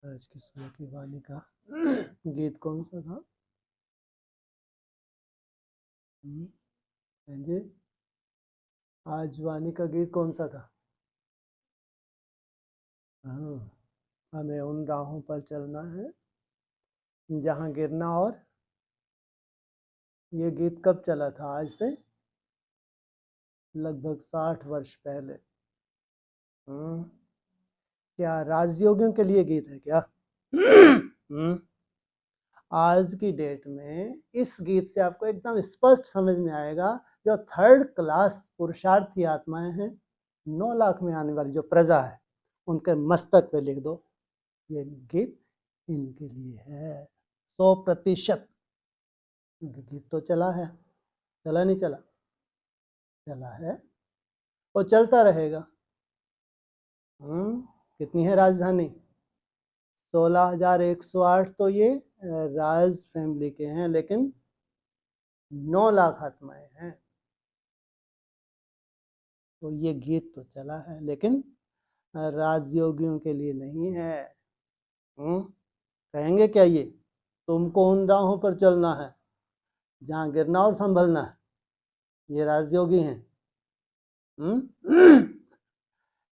आज की सुबह की वाणी का गीत कौन सा था? हाँ जी, आज वाणी का गीत कौन सा था? हाँ, हमें उन राहों पर चलना है जहाँ गिरना। और ये गीत कब चला था? आज से लगभग 60 वर्ष पहले। क्या राजयोगियों के लिए गीत है क्या? आज की डेट में इस गीत से आपको एकदम स्पष्ट समझ में आएगा, जो थर्ड क्लास पुरुषार्थी आत्माएं हैं, 9 लाख में आने वाली जो प्रजा है, उनके मस्तक पे लिख दो, ये गीत इनके लिए है। 100% गीत तो चला है, चला नहीं चला? चला है और चलता रहेगा। कितनी है राजधानी? 16,108 तो ये राज फैमिली के हैं, लेकिन 9 लाख आत्माएं हैं। तो ये गीत तो चला है, लेकिन राजयोगियों के लिए नहीं है। कहेंगे क्या ये? तुमको उन राहों पर चलना है जहाँ गिरना और संभलना है। ये राजयोगी हैं?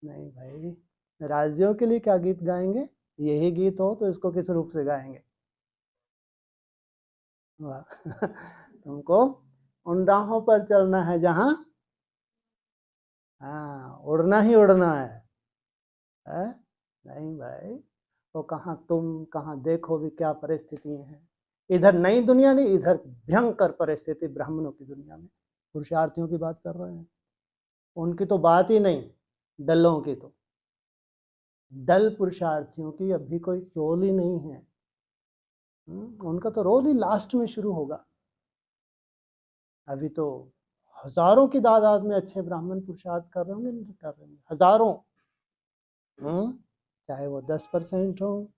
नहीं भाई, राजयों के लिए क्या गीत गाएंगे? यही गीत हो तो इसको किस रूप से गाएंगे? वाह तुमको उन राहों पर चलना है जहाँ, हाँ, उड़ना ही उड़ना है? नहीं भाई, तो कहाँ तुम कहाँ देखो भी क्या परिस्थिति है। इधर नई दुनिया नहीं, इधर भयंकर परिस्थिति ब्राह्मणों की दुनिया में। पुरुषार्थियों की बात कर रहे हैं, उनकी तो बात ही नहीं। डल्लों की तो, डल पुरुषार्थियों की अभी कोई रोल ही नहीं है। उनका तो रोल ही लास्ट में शुरू होगा। अभी तो हजारों की तादाद में अच्छे ब्राह्मण पुरुषार्थ कर रहे होंगे, नहीं कर रहे होंगे? हजारों। चाहे वो 10% हो,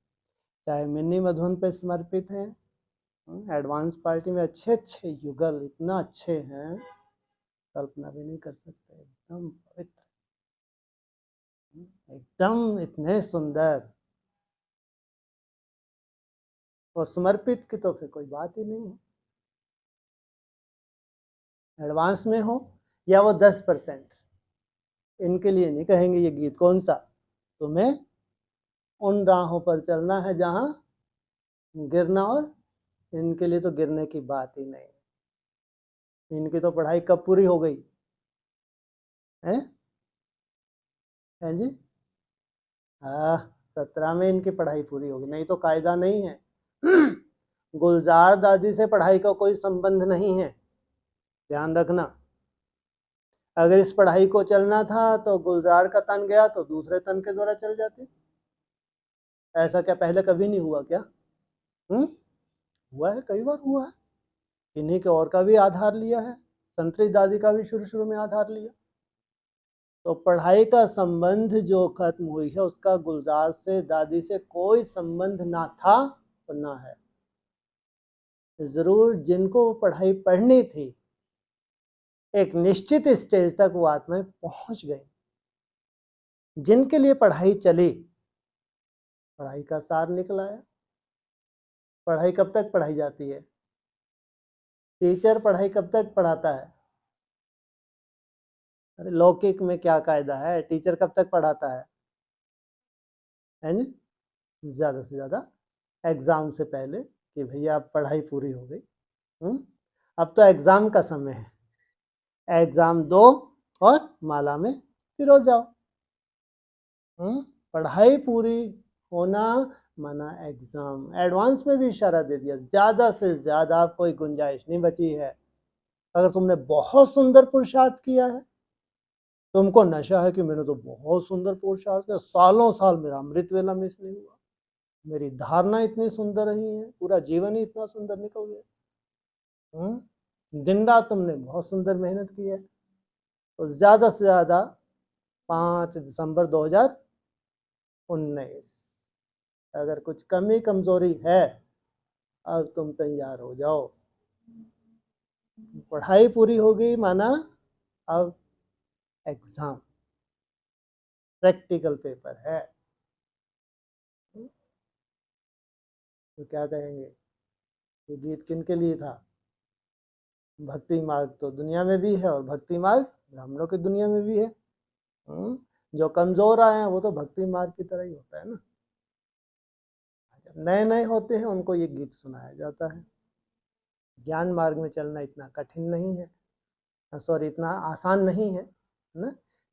चाहे मिनी मधुन पे समर्पित हैं, एडवांस पार्टी में अच्छे अच्छे युगल इतना अच्छे हैं, कल्पना भी नहीं कर सकते। एकदम पवित्र, एकदम इतने सुंदर और समर्पित की तो फिर कोई बात ही नहीं है। एडवांस में हो या वो 10%, इनके लिए नहीं कहेंगे ये गीत कौन सा। तुम्हें उन राहों पर चलना है जहाँ गिरना, और इनके लिए तो गिरने की बात ही नहीं। इनकी तो पढ़ाई कब पूरी हो गई है? हैं जी? हाँ, 17 में इनकी पढ़ाई पूरी होगी, नहीं तो कायदा नहीं है। गुलजार दादी से पढ़ाई का कोई संबंध नहीं है, ध्यान रखना। अगर इस पढ़ाई को चलना था तो गुलजार का तन गया तो दूसरे तन के द्वारा चल जाते। ऐसा क्या पहले कभी नहीं हुआ क्या? हुआ है, कई बार हुआ है। इन्हीं के और का भी आधार लिया है, संतरी दादी का भी शुरू शुरू में आधार लिया। तो पढ़ाई का संबंध जो खत्म हुई है, उसका गुलजार से दादी से कोई संबंध ना था और ना है। जरूर जिनको पढ़ाई पढ़नी थी, एक निश्चित स्टेज तक वो आत्माएं पहुंच गई। जिनके लिए पढ़ाई चली, पढ़ाई का सार निकला है। पढ़ाई कब तक पढ़ाई जाती है? टीचर पढ़ाई कब तक पढ़ाता है? अरे लौकिक में क्या कायदा है, टीचर कब तक पढ़ाता है? ज्यादा से ज्यादा एग्जाम से पहले, कि भैया अब पढ़ाई पूरी हो गई, अब तो एग्जाम का समय है, एग्जाम दो और माला में फिरो जाओ। पढ़ाई पूरी होना माना एग्जाम। एडवांस में भी इशारा दे दिया, ज्यादा से ज्यादा कोई गुंजाइश नहीं बची है। अगर तुमने बहुत सुंदर पुरुषार्थ किया है, तुमको नशा है कि मैंने तो बहुत सुंदर पुरुषार्थ किया, सालों साल मेरा अमृत वेला मिस नहीं हुआ, मेरी धारणा इतनी सुंदर रही है, पूरा जीवन ही इतना सुंदर निकल गया, दिन रात तुमने बहुत सुंदर मेहनत की है, तो ज्यादा से ज्यादा 5 दिसंबर 2019। अगर कुछ कमी कमजोरी है, अब तुम तैयार हो जाओ। पढ़ाई पूरी हो गई, माना अब एग्जाम, प्रैक्टिकल पेपर है। तो क्या कहेंगे, ये गीत किन के लिए था? भक्ति मार्ग तो दुनिया में भी है और भक्ति मार्ग ब्राह्मणों की दुनिया में भी है। जो कमजोर आए हैं वो तो भक्ति मार्ग की तरह ही होता है ना। जब नए नए होते हैं उनको ये गीत सुनाया जाता है। ज्ञान मार्ग में चलना इतना कठिन नहीं है, सॉरी इतना आसान नहीं है ना।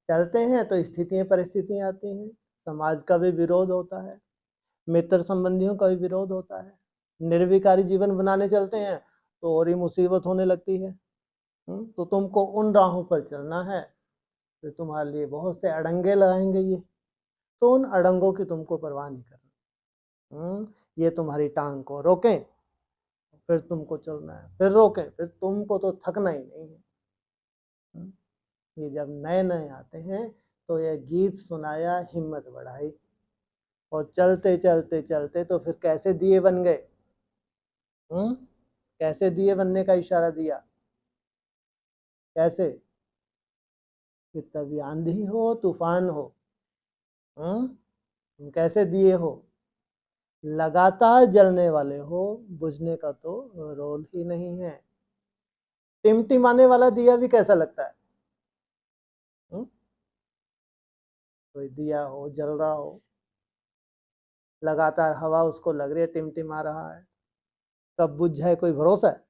चलते हैं तो स्थितियां परिस्थितियां आती हैं, समाज का भी विरोध होता है, मित्र संबंधियों का भी विरोध होता है, निर्विकारी जीवन बनाने चलते हैं तो और ही मुसीबत होने लगती है। तो तुमको उन राहों पर चलना है, फिर तुम्हारे लिए बहुत से अड़ंगे लगाएंगे ये, तो उन अड़ंगों की तुमको परवाह नहीं करना। ये तुम्हारी टांग को रोकें फिर तुमको चलना है, फिर रोकें फिर तुमको तो थकना ही नहीं है। ये जब नए नए आते हैं तो ये गीत सुनाया, हिम्मत बढ़ाई, और चलते चलते चलते तो फिर कैसे दिए बन गए। कैसे दिए बनने का इशारा दिया, कैसे, कि तभी आंधी हो तूफान हो, तुम कैसे दिए हो, लगातार जलने वाले हो, बुझने का तो रोल ही नहीं है। टिमटिमाने वाला दिया भी कैसा लगता है? कोई दिया हो जल रहा हो, लगातार हवा उसको लग रही है, टिमटिमा रहा है, कब बुझ जाए कोई भरोसा है?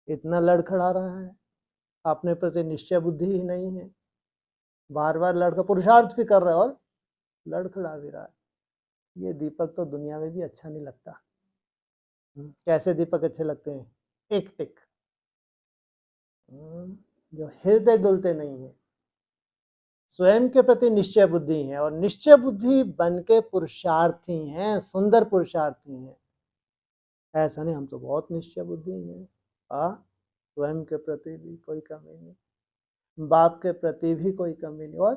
इतना लड़खड़ा रहा है, अपने प्रति निश्चय बुद्धि ही नहीं है, बार बार लड़का पुरुषार्थ भी कर रहा है और लड़खड़ा भी रहा है। ये दीपक तो दुनिया में भी अच्छा नहीं लगता। कैसे दीपक अच्छे लगते हैं? एक टिक, जो हृदय डुलते नहीं है, स्वयं के प्रति निश्चय बुद्धि है, और निश्चय बुद्धि बन के पुरुषार्थी हैं, सुंदर पुरुषार्थी हैं। ऐसा नहीं हम तो बहुत निश्चय बुद्धि हैं, स्वयं के प्रति भी कोई कमी नहीं, बाप के प्रति भी कोई कमी नहीं, और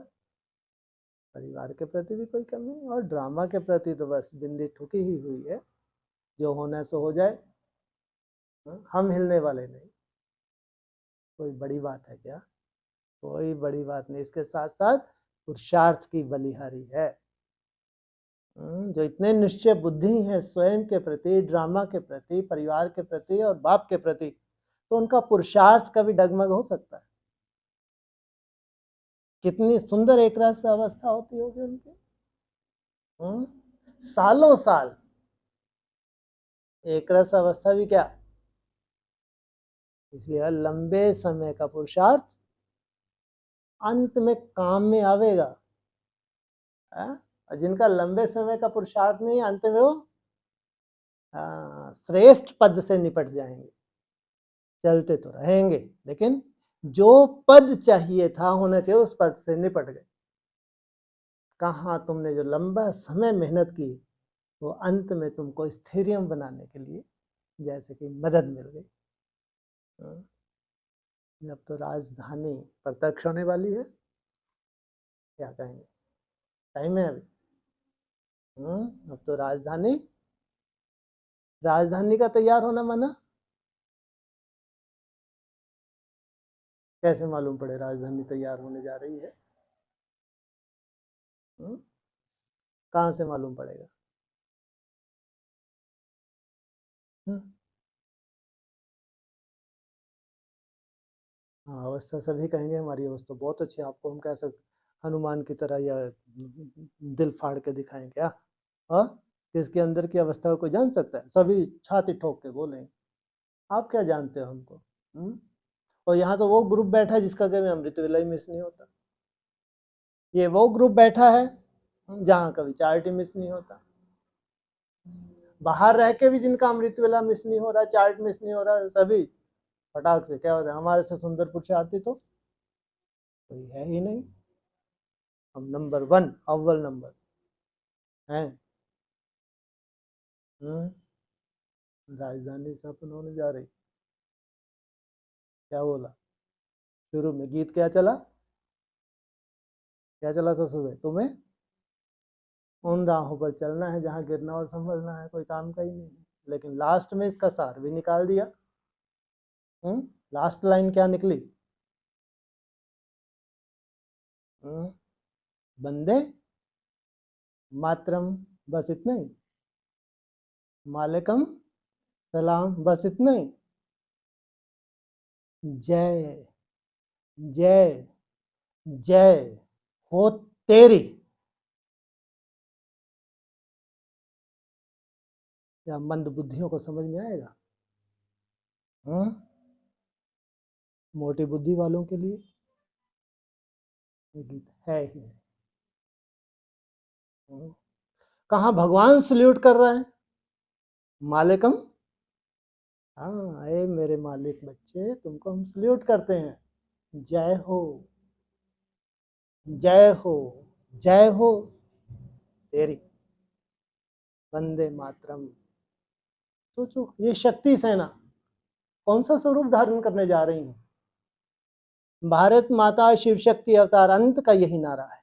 परिवार के प्रति भी कोई कमी नहीं, और ड्रामा के प्रति तो बस बिंदी ठुकी ही हुई है, जो होना सो हो जाए, हम हिलने वाले नहीं। कोई बड़ी बात है क्या? कोई बड़ी बात नहीं। इसके साथ साथ पुरुषार्थ की बलिहारी है। जो इतने निश्चय बुद्धि हैं स्वयं के प्रति, ड्रामा के प्रति, परिवार के प्रति और बाप के प्रति, तो उनका पुरुषार्थ का भी डगमग हो सकता है। कितनी सुंदर एक रस अवस्था होती होगी उनकी, सालों साल एक रस अवस्था भी क्या, इसलिए लंबे समय का पुरुषार्थ अंत में काम में आवेगा। और जिनका लंबे समय का पुरुषार्थ नहीं, अंत में वो श्रेष्ठ पद से निपट जाएंगे। चलते तो रहेंगे लेकिन जो पद चाहिए था, होना चाहिए, उस पद से निपट गए। कहाँ तुमने जो लंबा समय मेहनत की, वो अंत में तुमको स्थिरियम बनाने के लिए जैसे कि मदद मिल गई। अब तो राजधानी प्रत्यक्ष होने वाली है, क्या कहेंगे, टाइम है अभी। अब तो राजधानी का तैयार होना माना, कैसे मालूम पड़े राजधानी तैयार होने जा रही है? कहाँ से मालूम पड़ेगा? हाँ, अवस्था सभी कहेंगे हमारी अवस्था बहुत अच्छी है, आपको हम कैसे हनुमान की तरह या दिल फाड़ के दिखाएं क्या? हाँ, किसके अंदर की अवस्था को कोई जान सकता है? सभी छाती ठोक के बोलें, आप क्या जानते हो हमको? और यहाँ तो वो ग्रुप बैठा है जिसका कभी अमृत वेला ही मिस नहीं होता। ये वो ग्रुप बैठा है जहाँ कभी चार्ट ही मिस नहीं होता। बाहर रह के भी जिनका अमृत वेला मिस नहीं हो रहा, चार्ट मिस नहीं हो रहा, सभी फटाक से क्या होता है, हमारे से सुंदर पुरुषार्थी तो कोई है ही नहीं। हम नंबर 1, अव्वल नंबर हैं। राजधानी स्थापन होने जा रही, क्या बोला शुरू में? गीत क्या चला, क्या चला था सुबह? तुम्हें उन राहों पर चलना है जहाँ गिरना और संभलना है, कोई काम का ही नहीं है। लेकिन लास्ट में इसका सार भी निकाल दिया। लास्ट लाइन क्या निकली? बंदे मातरम, बस इतना ही। मालेकुम सलाम, बस इतना ही। जय जय जय हो तेरी। क्या मंद बुद्धियों को समझ में आएगा? हाँ, मोटी बुद्धि वालों के लिए ये गीत है ही नहीं। कहाँ भगवान सल्यूट कर रहे हैं? मालिकम, हाँ, ए मेरे मालिक बच्चे, तुमको हम सल्यूट करते हैं। जय हो जय हो जय हो तेरी। वंदे मातरम। सोचो, ये शक्ति सेना कौन सा स्वरूप धारण करने जा रही है? भारत माता शिव शक्ति अवतार अंत का यही नारा है।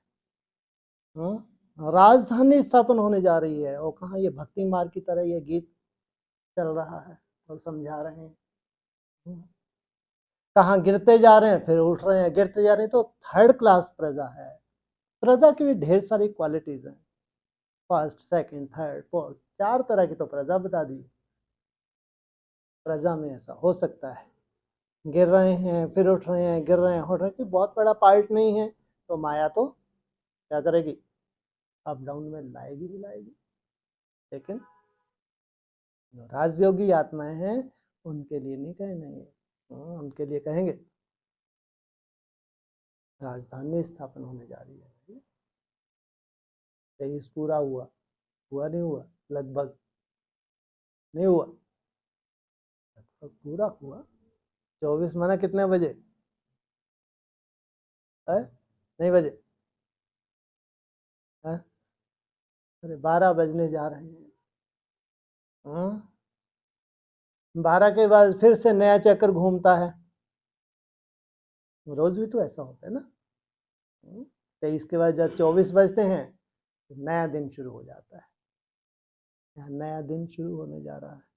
राजधानी स्थापन होने जा रही है, और कहाँ ये भक्ति मार्ग की तरह ये गीत चल रहा है और समझा रहे हैं। कहाँ गिरते जा रहे हैं, फिर उठ रहे हैं, गिरते जा रहे हैं। तो थर्ड क्लास प्रजा है। प्रजा की भी ढेर सारी क्वालिटीज हैं, फर्स्ट सेकंड थर्ड फोर्थ, 4 तरह की तो प्रजा बता दी। प्रजा में ऐसा हो सकता है, गिर रहे हैं फिर उठ रहे हैं, गिर रहे हैं उठ रहे हैं, बहुत बड़ा पार्ट नहीं है। तो माया तो क्या करेगी? अप डाउन में लाएगी ही लाएगी। लेकिन जो राजयोगी आत्माएं हैं, उनके लिए नहीं कहेंगे, उनके लिए कहेंगे राजधानी स्थापन होने जा रही है। 23 पूरा हुआ, हुआ नहीं हुआ, लगभग नहीं हुआ, लगभग पूरा हुआ। 24 माना कितने बजे है? नहीं बजे है? अरे 12 बजने जा रहे हैं। 12 के बाद फिर से नया चक्कर घूमता है। रोज भी तो ऐसा होता है ना। 23 के बाद जब 24 बजते हैं, तो नया दिन शुरू हो जाता है। यहाँ नया दिन शुरू होने जा रहा है।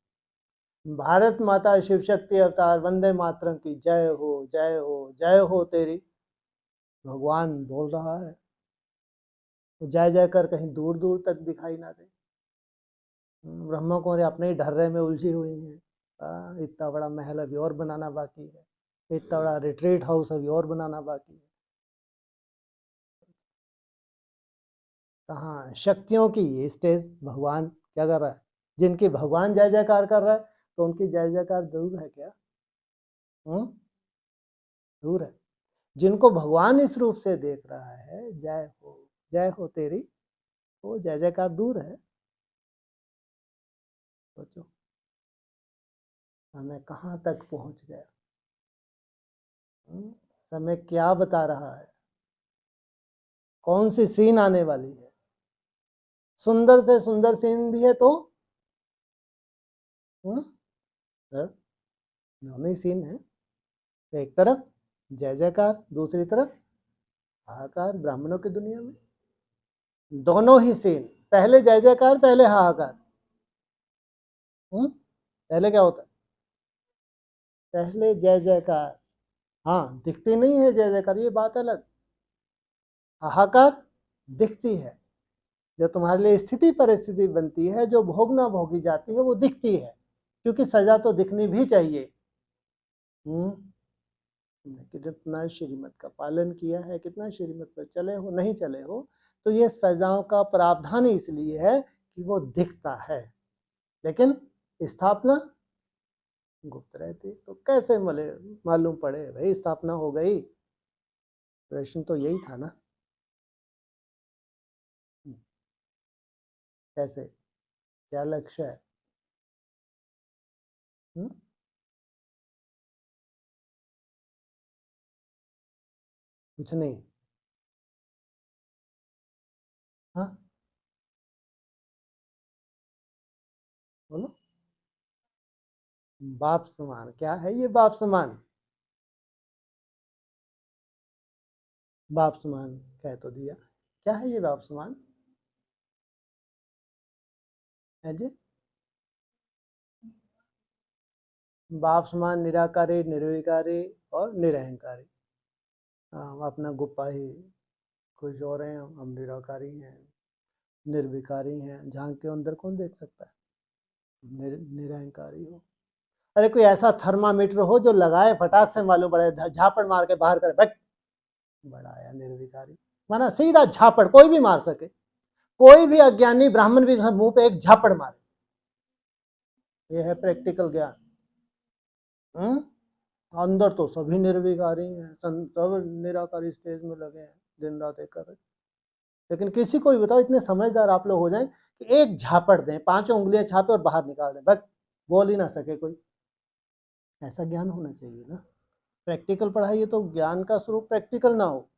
भारत माता शिव शक्ति अवतार वंदे मातरम की जय हो जय हो जय हो तेरी। भगवान बोल रहा है, तो जय जय कर कहीं दूर दूर तक दिखाई ना दे। ब्रह्मा कुमारी अपने ही ढर्रे में उलझी हुई हैं। इतना बड़ा महल अभी और बनाना बाकी है, इतना बड़ा रिट्रीट हाउस अभी और बनाना बाकी है। कहाँ शक्तियों की ये स्टेज भगवान क्या कर रहा है? जिनकी भगवान जय जयकार कर रहा है, तो उनकी जय जयकार दूर है क्या? दूर है। जिनको भगवान इस रूप से देख रहा है, जय हो तेरी, वो जय जयकार दूर है। सोचो समय कहाँ तक पहुंच गया। समय क्या बता रहा है, कौन सी सीन आने वाली है। सुंदर से सुंदर सीन भी है, तो दोनों ही सीन है। एक तरफ जय जयकार, दूसरी तरफ हाहाकार ब्राह्मणों की दुनिया में। दोनों ही सीन, पहले जय जयकार, पहले हाहाकार। पहले क्या होता है? पहले जय जयकार, हाँ, दिखती नहीं है जय जयकार, ये बात अलग। हाहाकार दिखती है, जो तुम्हारे लिए स्थिति परिस्थिति बनती है, जो भोगना भोगी जाती है, वो दिखती है, क्योंकि सजा तो दिखनी भी चाहिए। कितना श्रीमत का पालन किया है, कितना श्रीमत पर चले हो, नहीं चले हो, तो ये सजाओं का प्रावधान इसलिए है कि वो दिखता है, लेकिन स्थापना गुप्त रहती। तो कैसे मालूम पड़े भाई स्थापना हो गई? प्रश्न तो यही था ना। कैसे, क्या लक्ष्य है? कुछ नहीं। हाँ, बोलो। बाप समान क्या है? ये बाप समान, बाप समान कह तो दिया, क्या है ये बाप समान है जी? बाप समान निराकारी, निर्विकारी और निरहंकारी। हम अपना गुप्पा ही कुछ और हैं, हम निराकारी हैं, निर्विकारी हैं, झांक के अंदर कौन देख सकता है? निरहंकारी हो। अरे कोई ऐसा थर्मामीटर हो जो लगाए फटाक से मालूम पड़े, झापड़ मार के बाहर करे, बट बड़ा आया निर्विकारी, माना सीधा झापड़, कोई भी मार सके, कोई भी अज्ञानी ब्राह्मण भी मुंह पे एक झापड़ मारे, ये है प्रैक्टिकल ज्ञान। अंदर तो सभी निर्विकारी हैं, सब निराकारी स्टेज में लगे हैं, दिन रात एक कर रहे। लेकिन किसी को भी बताओ, इतने समझदार आप लोग हो जाएं कि एक झापड़ दें, 5 उंगलियां छापे और बाहर निकाल दें, बस बोल ही ना सके कोई। ऐसा ज्ञान होना चाहिए ना। प्रैक्टिकल पढ़ाई है तो ज्ञान का स्वरूप प्रैक्टिकल ना हो,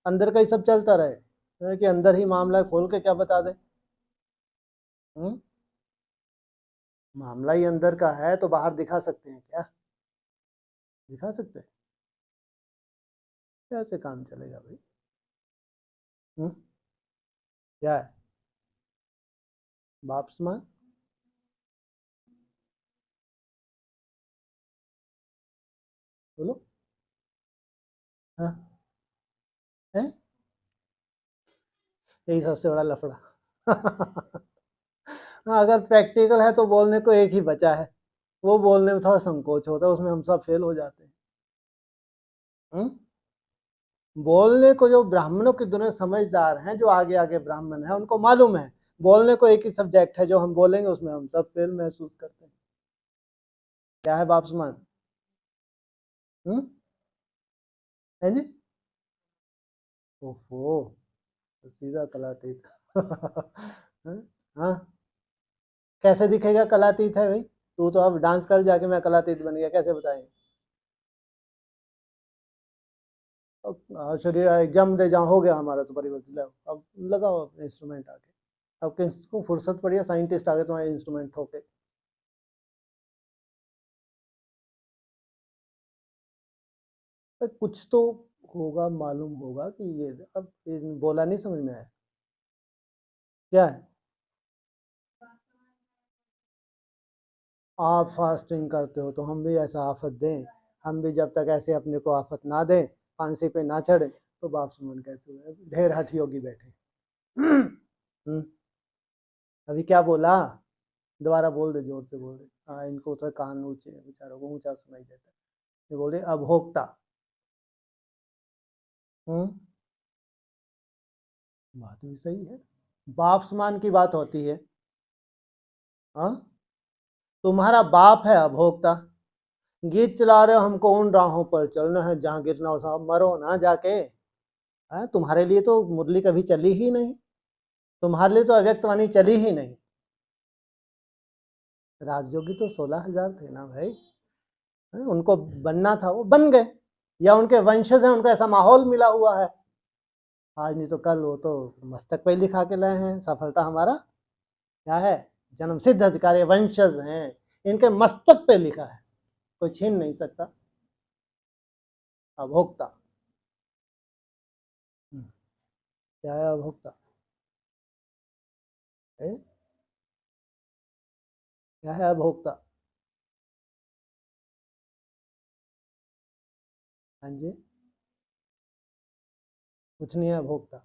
अंदर का ही सब चलता रहे कि अंदर ही मामला खोल के क्या बता दे। मामला ही अंदर का है तो बाहर दिखा सकते हैं क्या? दिखा सकते हैं? कैसे काम चलेगा भाई? क्या है बाप समान? बोलो। हाँ है, यही सबसे बड़ा लफड़ा। हाँ, अगर प्रैक्टिकल है तो बोलने को एक ही बचा है, वो बोलने में थोड़ा संकोच होता है, उसमें हम सब फेल हो जाते हैं। बोलने को जो ब्राह्मणों की दुनिया समझदार हैं, जो आगे आगे ब्राह्मण हैं, उनको मालूम है बोलने को एक ही सब्जेक्ट है, जो हम बोलेंगे उसमें हम सब फेल महसूस करते हैं। क्या है बाप समान? है जी? ओहो, सीधा कलातीत। हाँ, कैसे दिखेगा कलातीत है भाई? तू तो अब डांस कर जाके मैं कलातीत बन गया, कैसे बताएंगे? शरीर एग्जाम दे जहाँ हो गया हमारा तो परिवर्तन, अब लगाओ इंस्ट्रूमेंट आके। अब किसको फुर्सत पड़ी है साइंटिस्ट आगे तुम्हारे इंस्ट्रूमेंट ठोके? कुछ तो होगा, मालूम होगा कि ये, अब ये बोला नहीं समझ में आया क्या है? आप फास्टिंग करते हो तो हम भी ऐसा आफत दें, हम भी जब तक ऐसे अपने को आफत ना दें, फांसी पे ना चढ़े, तो बाप सुमन कैसे हुए? ढेर हठ योगी बैठे। अभी क्या बोला? दोबारा बोल दे, जोर से बोल दे। हाँ, इनको तो कान ऊंचे, बेचारों को ऊंचा सुनाई देता है। ये बोले अभोक्ता। बात भी सही है, बाप समान की बात होती है। हाँ, तुम्हारा बाप है अभोक्ता, गीत चला रहे हो हमको उन राहों पर चलना है जहां गिरना हो साहब, मरो ना जाके। है, तुम्हारे लिए तो मुरली कभी चली ही नहीं, तुम्हारे लिए तो अव्यक्तवाणी चली ही नहीं। राजयोगी तो 16,000 थे ना भाई, उनको बनना था, वो बन गए, या उनके वंशज हैं, उनको ऐसा माहौल मिला हुआ है। आज नहीं तो कल वो तो मस्तक पे लिखा के लाए हैं, सफलता हमारा क्या है? जन्म सिद्ध अधिकारी वंशज हैं, इनके मस्तक पे लिखा है, कोई छीन नहीं सकता। अभोक्ता क्या है? अभोक्ता है? क्या है अभोक्ता? हाँ जी, कुछ नहीं है अभोक्ता।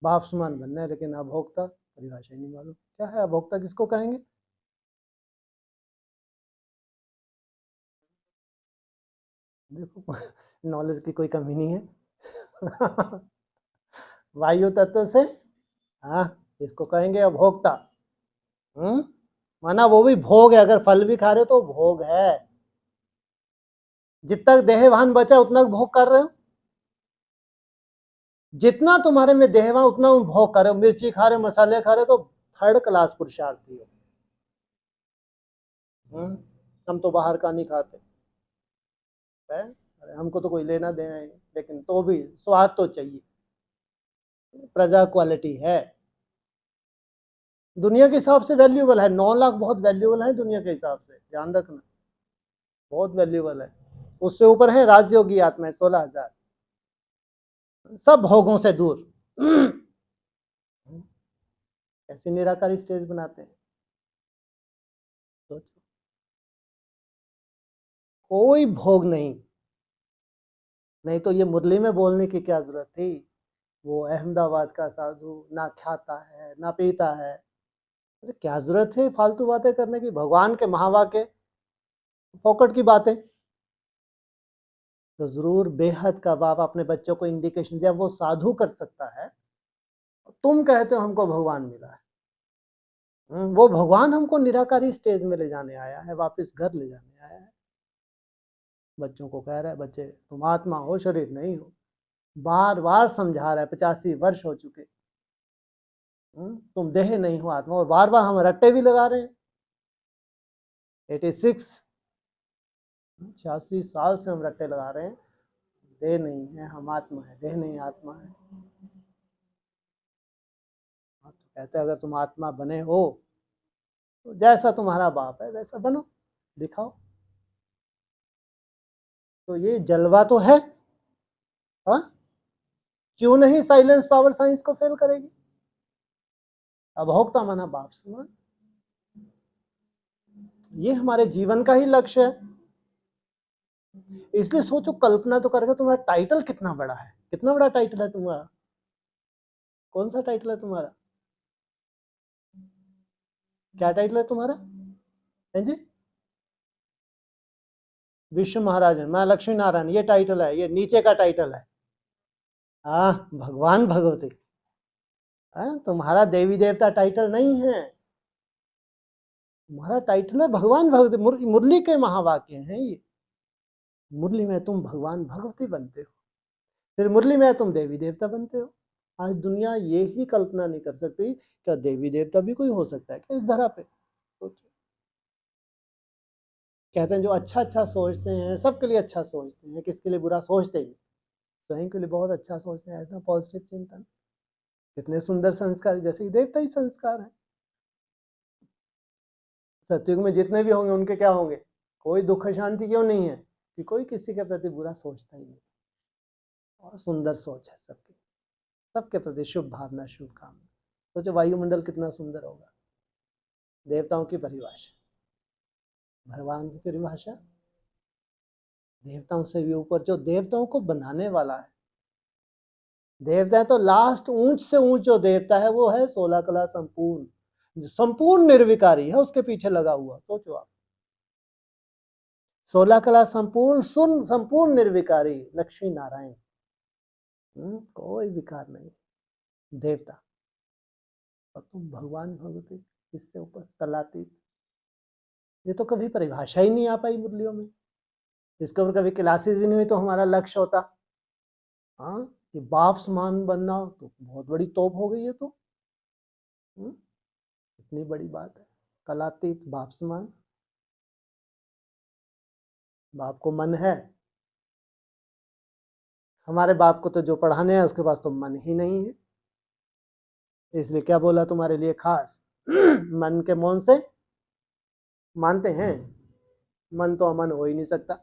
बाप समान बनना है, लेकिन अभोक्ता परिभाषा ही नहीं मालूम क्या है। अभोक्ता किसको कहेंगे? देखो, नॉलेज की कोई कमी नहीं है। वायु तत्व से, हाँ, इसको कहेंगे अभोक्ता। माना वो भी भोग है, अगर फल भी खा रहे हो तो भोग है। जितना देहवान बचा उतना भोग कर रहे हो, जितना तुम्हारे में देहवा उतना भोग कर रहे हो। मिर्ची खा रहे हो, मसाले खा रहे हो, तो थर्ड क्लास पुरुषार्थी हो। हम तो बाहर का नहीं खाते है? अरे हमको तो कोई लेना देना है, लेकिन तो भी स्वाद तो चाहिए, प्रजा क्वालिटी है। दुनिया के हिसाब से वैल्यूबल है, 9 लाख बहुत वैल्यूबल है दुनिया के हिसाब से, ध्यान रखना, बहुत वैल्यूबल है। उससे ऊपर है राजयोगी आत्मा 16,000, सब भोगों से दूर। ऐसे निराकारी स्टेज बनाते हैं, सोचो, कोई भोग नहीं। नहीं तो ये मुरली में बोलने की क्या जरूरत थी? वो अहमदाबाद का साधु ना खाता है ना पीता है, अरे क्या जरूरत है फालतू बातें करने की, भगवान के महावाक्य फोकट की बातें। तो जरूर बेहद का बाप अपने बच्चों को इंडिकेशन दिया, वो साधु कर सकता है, तुम कहते हो हमको भगवान मिला है। वो भगवान हमको निराकारी स्टेज में ले जाने आया है, वापस घर ले जाने आया है। बच्चों को कह रहा है, बच्चे तुम आत्मा हो, शरीर नहीं हो। बार बार समझा रहा है, 85 वर्ष हो चुके। तुम देह नहीं हो, आत्मा। और बार बार हम रट्टे भी लगा रहे हैं। 86 साल से हम रट्टे लगा रहे हैं, देह नहीं है हम आत्मा है, देह नहीं आत्मा है। तो कहते अगर तुम आत्मा बने हो तो जैसा तुम्हारा बाप है वैसा बनो, दिखाओ। तो ये जलवा तो है, हाँ? क्यों नहीं साइलेंस पावर साइंस को फेल करेगी? अभोक्ता माना बाप समान। ये हमारे जीवन का ही लक्ष्य है। इसलिए सोचो, कल्पना तो करके तुम्हारा टाइटल कितना बड़ा है, कितना बड़ा टाइटल है तुम्हारा। कौन सा टाइटल है तुम्हारा? क्या टाइटल है तुम्हारा? है जी, विश्व महाराजन, मैं लक्ष्मी नारायण, ये टाइटल है, ये नीचे का टाइटल है। भगवान भगवती। तुम्हारा देवी देवता टाइटल नहीं है, तुम्हारा टाइटल है भगवान भगवती। मुरली के महावाक्य हैं ये। मुरली में तुम भगवान भगवती बनते हो, फिर मुरली में तुम देवी देवता बनते हो। आज दुनिया ये ही कल्पना नहीं कर सकती, क्या देवी देवता भी कोई हो सकता है क्या इस धरा पे? सोचो। कहते हैं जो अच्छा अच्छा सोचते हैं सबके लिए अच्छा सोचते हैं, किसके लिए बुरा सोचते ही, स्वयं के लिए बहुत अच्छा सोचते हैं। ऐसा पॉजिटिव चिंतन, कितने सुंदर संस्कार, जैसे कि देवता ही संस्कार है। सत्युग में जितने भी होंगे उनके क्या होंगे? कोई दुख शांति क्यों नहीं है? कि कोई किसी के प्रति बुरा सोचता ही नहीं। बहुत सुंदर सोच है सबकी, सबके प्रति शुभ भावना, शुभ कामना। सोचो वायुमंडल कितना सुंदर होगा। देवताओं की परिभाषा, भगवान की परिभाषा, देवताओं से भी ऊपर, जो देवताओं को बनाने वाला है। देवता है तो लास्ट ऊंच से ऊंच जो देवता है वो है 16 कला संपूर्ण, जो संपूर्ण निर्विकारी है, उसके पीछे लगा हुआ। सोचो आप, 16 कला संपूर्ण, संपूर्ण निर्विकारी लक्ष्मी नारायण, कोई विकार नहीं, देवता। और तुम भगवान भगवती, इससे ऊपर कलातीत। ये तो कभी परिभाषा ही नहीं आ पाई मुरलियों में, इसके ऊपर कभी क्लासेस ही नहीं हुई। तो हमारा लक्ष्य होता, हाँ, कि बाप समान बनना, तो बहुत बड़ी तोप हो गई है। तो इतनी बड़ी बात है, कलातीत बाप समान। बाप को मन है, हमारे बाप को तो जो पढ़ाने हैं उसके पास तो मन ही नहीं है, इसलिए क्या बोला तुम्हारे लिए खास मन के मौन से मानते हैं, मन तो अमन हो ही नहीं सकता।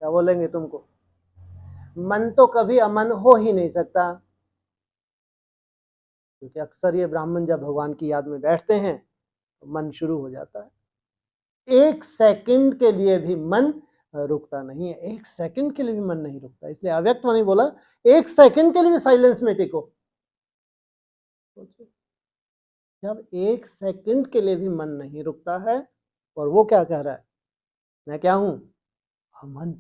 क्या बोलेंगे तुमको? मन तो कभी अमन हो ही नहीं सकता, क्योंकि अक्सर ये ब्राह्मण जब भगवान की याद में बैठते हैं तो मन शुरू हो जाता है। एक सेकंड के लिए भी मन रुकता नहीं है, एक सेकंड के लिए भी मन नहीं रुकता। इसलिए अव्यक्त वाणी बोला, एक सेकंड के लिए भी साइलेंस में टिको। जब एक सेकंड के लिए भी मन नहीं रुकता है, और वो क्या कह रहा है, मैं क्या हूं? अमन।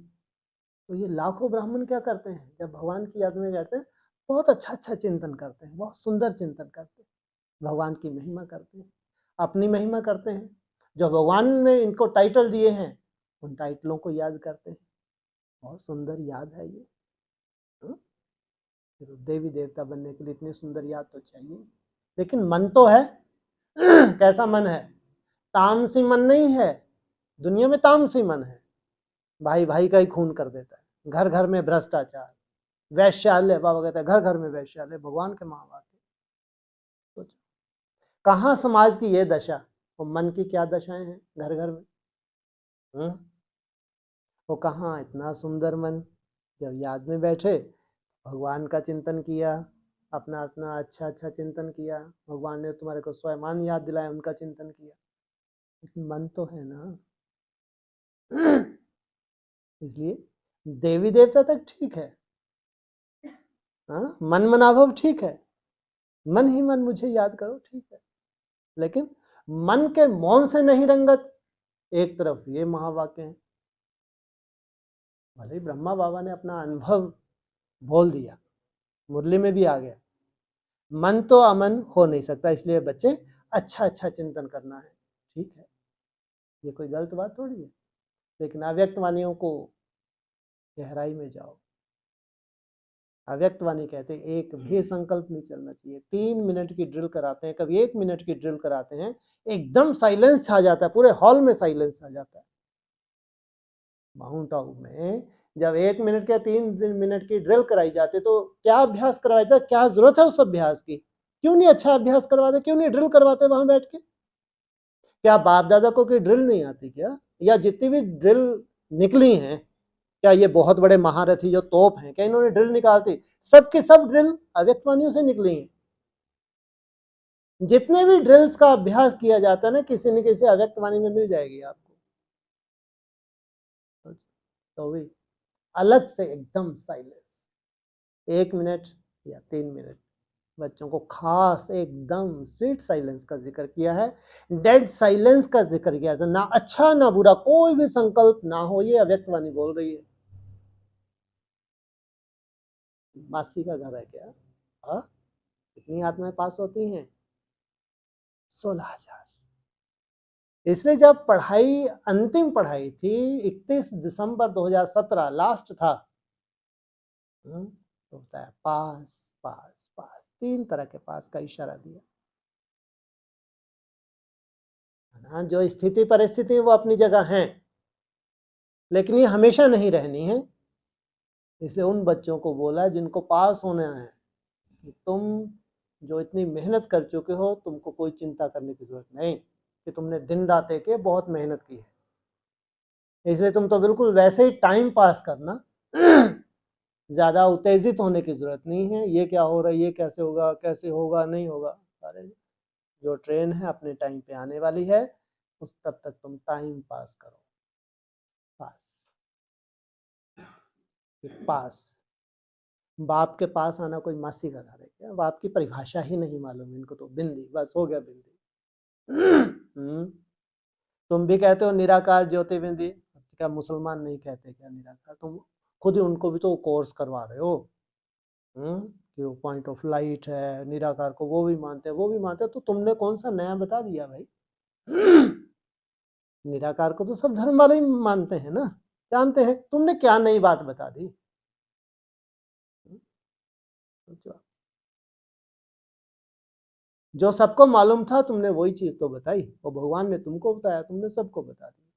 तो ये लाखों ब्राह्मण क्या करते हैं, जब भगवान की याद में बैठते हैं, बहुत अच्छा अच्छा चिंतन करते हैं, बहुत सुंदर चिंतन करते हैं, भगवान की महिमा करते हैं, अपनी महिमा करते हैं, जो भगवान ने इनको टाइटल दिए हैं उन टाइटलों को याद करते हैं। बहुत सुंदर याद है ये। तो देवी देवता बनने के लिए इतनी सुंदर याद तो चाहिए, लेकिन मन तो है कैसा मन है? तामसी मन नहीं है। दुनिया में तामसी मन है, भाई भाई का ही खून कर देता है, घर घर में भ्रष्टाचार, वैश्यालय। बाबा कहता है घर घर में वैश्यालय, भगवान के महावाक्य। सोचो कहाँ समाज की ये दशा, और मन की क्या दशाएं हैं घर घर में। वो कहाँ इतना सुंदर मन, जब याद में बैठे भगवान का चिंतन किया, अपना अपना अच्छा अच्छा चिंतन किया, भगवान ने तुम्हारे को स्वयं याद दिलाया, उनका चिंतन किया, लेकिन मन तो है ना। इसलिए देवी देवता तक ठीक है, हाँ, मन मनाभव ठीक है, मन ही मन मुझे याद करो, ठीक है, लेकिन मन के मौन से नहीं रंगत। एक तरफ ये महावाक्य है, भले ही ब्रह्मा बाबा ने अपना अनुभव बोल दिया, मुरली में भी आ गया, मन तो अमन हो नहीं सकता, इसलिए बच्चे अच्छा अच्छा चिंतन करना है, ठीक है, ये कोई गलत बात थोड़ी है। लेकिन अव्यक्त वाणियों को गहराई में जाओ। अव्यक्त वाणी कहते हैं एक भी संकल्प नहीं चलना चाहिए। 3 मिनट की ड्रिल कराते हैं, कभी 1 मिनट की ड्रिल कराते हैं, एकदम साइलेंस छा जाता है, पूरे हॉल में साइलेंस आ जाता है। माउंट आबू में जब 1 मिनट या 3 मिनट की ड्रिल कराई जाती तो क्या अभ्यास करवाया जाता, क्या जरूरत है उस अभ्यास की, क्यों नहीं अच्छा अभ्यास करवाते, क्यों नहीं ड्रिल करवाते वहां बैठ के? क्या बाप दादा को कोई ड्रिल नहीं आती क्या? या जितनी भी ड्रिल निकली हैं, क्या ये बहुत बड़े महारथी जो तोप हैं, क्या इन्होंने ड्रिल निकालती? सबके सब ड्रिल अव्यक्त वाणियों से निकली हैं। जितने भी ड्रिल्स का अभ्यास किया जाता है ना, किसी न किसी अव्यक्त वाणी में मिल जाएगी आपको। तो भी अलग से एकदम साइलेंस, 1 मिनट या 3 मिनट बच्चों को खास एकदम स्वीट साइलेंस का जिक्र किया है, डेड साइलेंस का जिक्र किया है, ना अच्छा ना बुरा, कोई भी संकल्प ना हो, ये अव्यक्त वाणी बोल रही है। मासी का घर है क्या? हाँ, कितनी आत्माएं पास होती हैं? 16,000। इसलिए जब पढ़ाई, अंतिम पढ़ाई थी 31 दिसंबर 2017 लास्ट था, तो बताया पास पास पास, 3 तरह के पास का इशारा दिया। जो स्थिति परिस्थिति वो अपनी जगह हैं, लेकिन ये हमेशा नहीं रहनी है। इसलिए उन बच्चों को बोला जिनको पास होना है कि तुम जो इतनी मेहनत कर चुके हो, तुमको कोई चिंता करने की जरूरत नहीं, कि तुमने दिन रात एक बहुत मेहनत की है, इसलिए तुम तो बिल्कुल वैसे ही टाइम पास करना, ज़्यादा उत्तेजित होने की ज़रूरत नहीं है। ये क्या हो रहा है, ये कैसे होगा, कैसे होगा, नहीं होगा, सारे जो ट्रेन है अपने टाइम पे आने वाली है, उस तब तक तुम टाइम पास करो। पास पास, बाप के पास आना कोई मासी का घर है क्या? बाप की परिभाषा ही नहीं मालूम इनको, तो बिंदी, बस हो गया बिंदी। तुम भी कहते हो निराकार ज्योति बिंदी, क्या मुसलमान नहीं कहते क्या निराकार? तुम खुद ही उनको भी तो कोर्स करवा रहे हो कि वो पॉइंट ऑफ लाइट है, निराकार को वो भी मानते हैं, वो भी मानते हैं, तो तुमने कौन सा नया बता दिया भाई? निराकार को तो सब धर्म वाले ही मानते हैं ना, जानते हैं, तुमने क्या नई बात बता दी? जो सबको मालूम था तुमने वही चीज तो बताई, वो भगवान ने तुमको बताया, तुमने सबको बता दिया,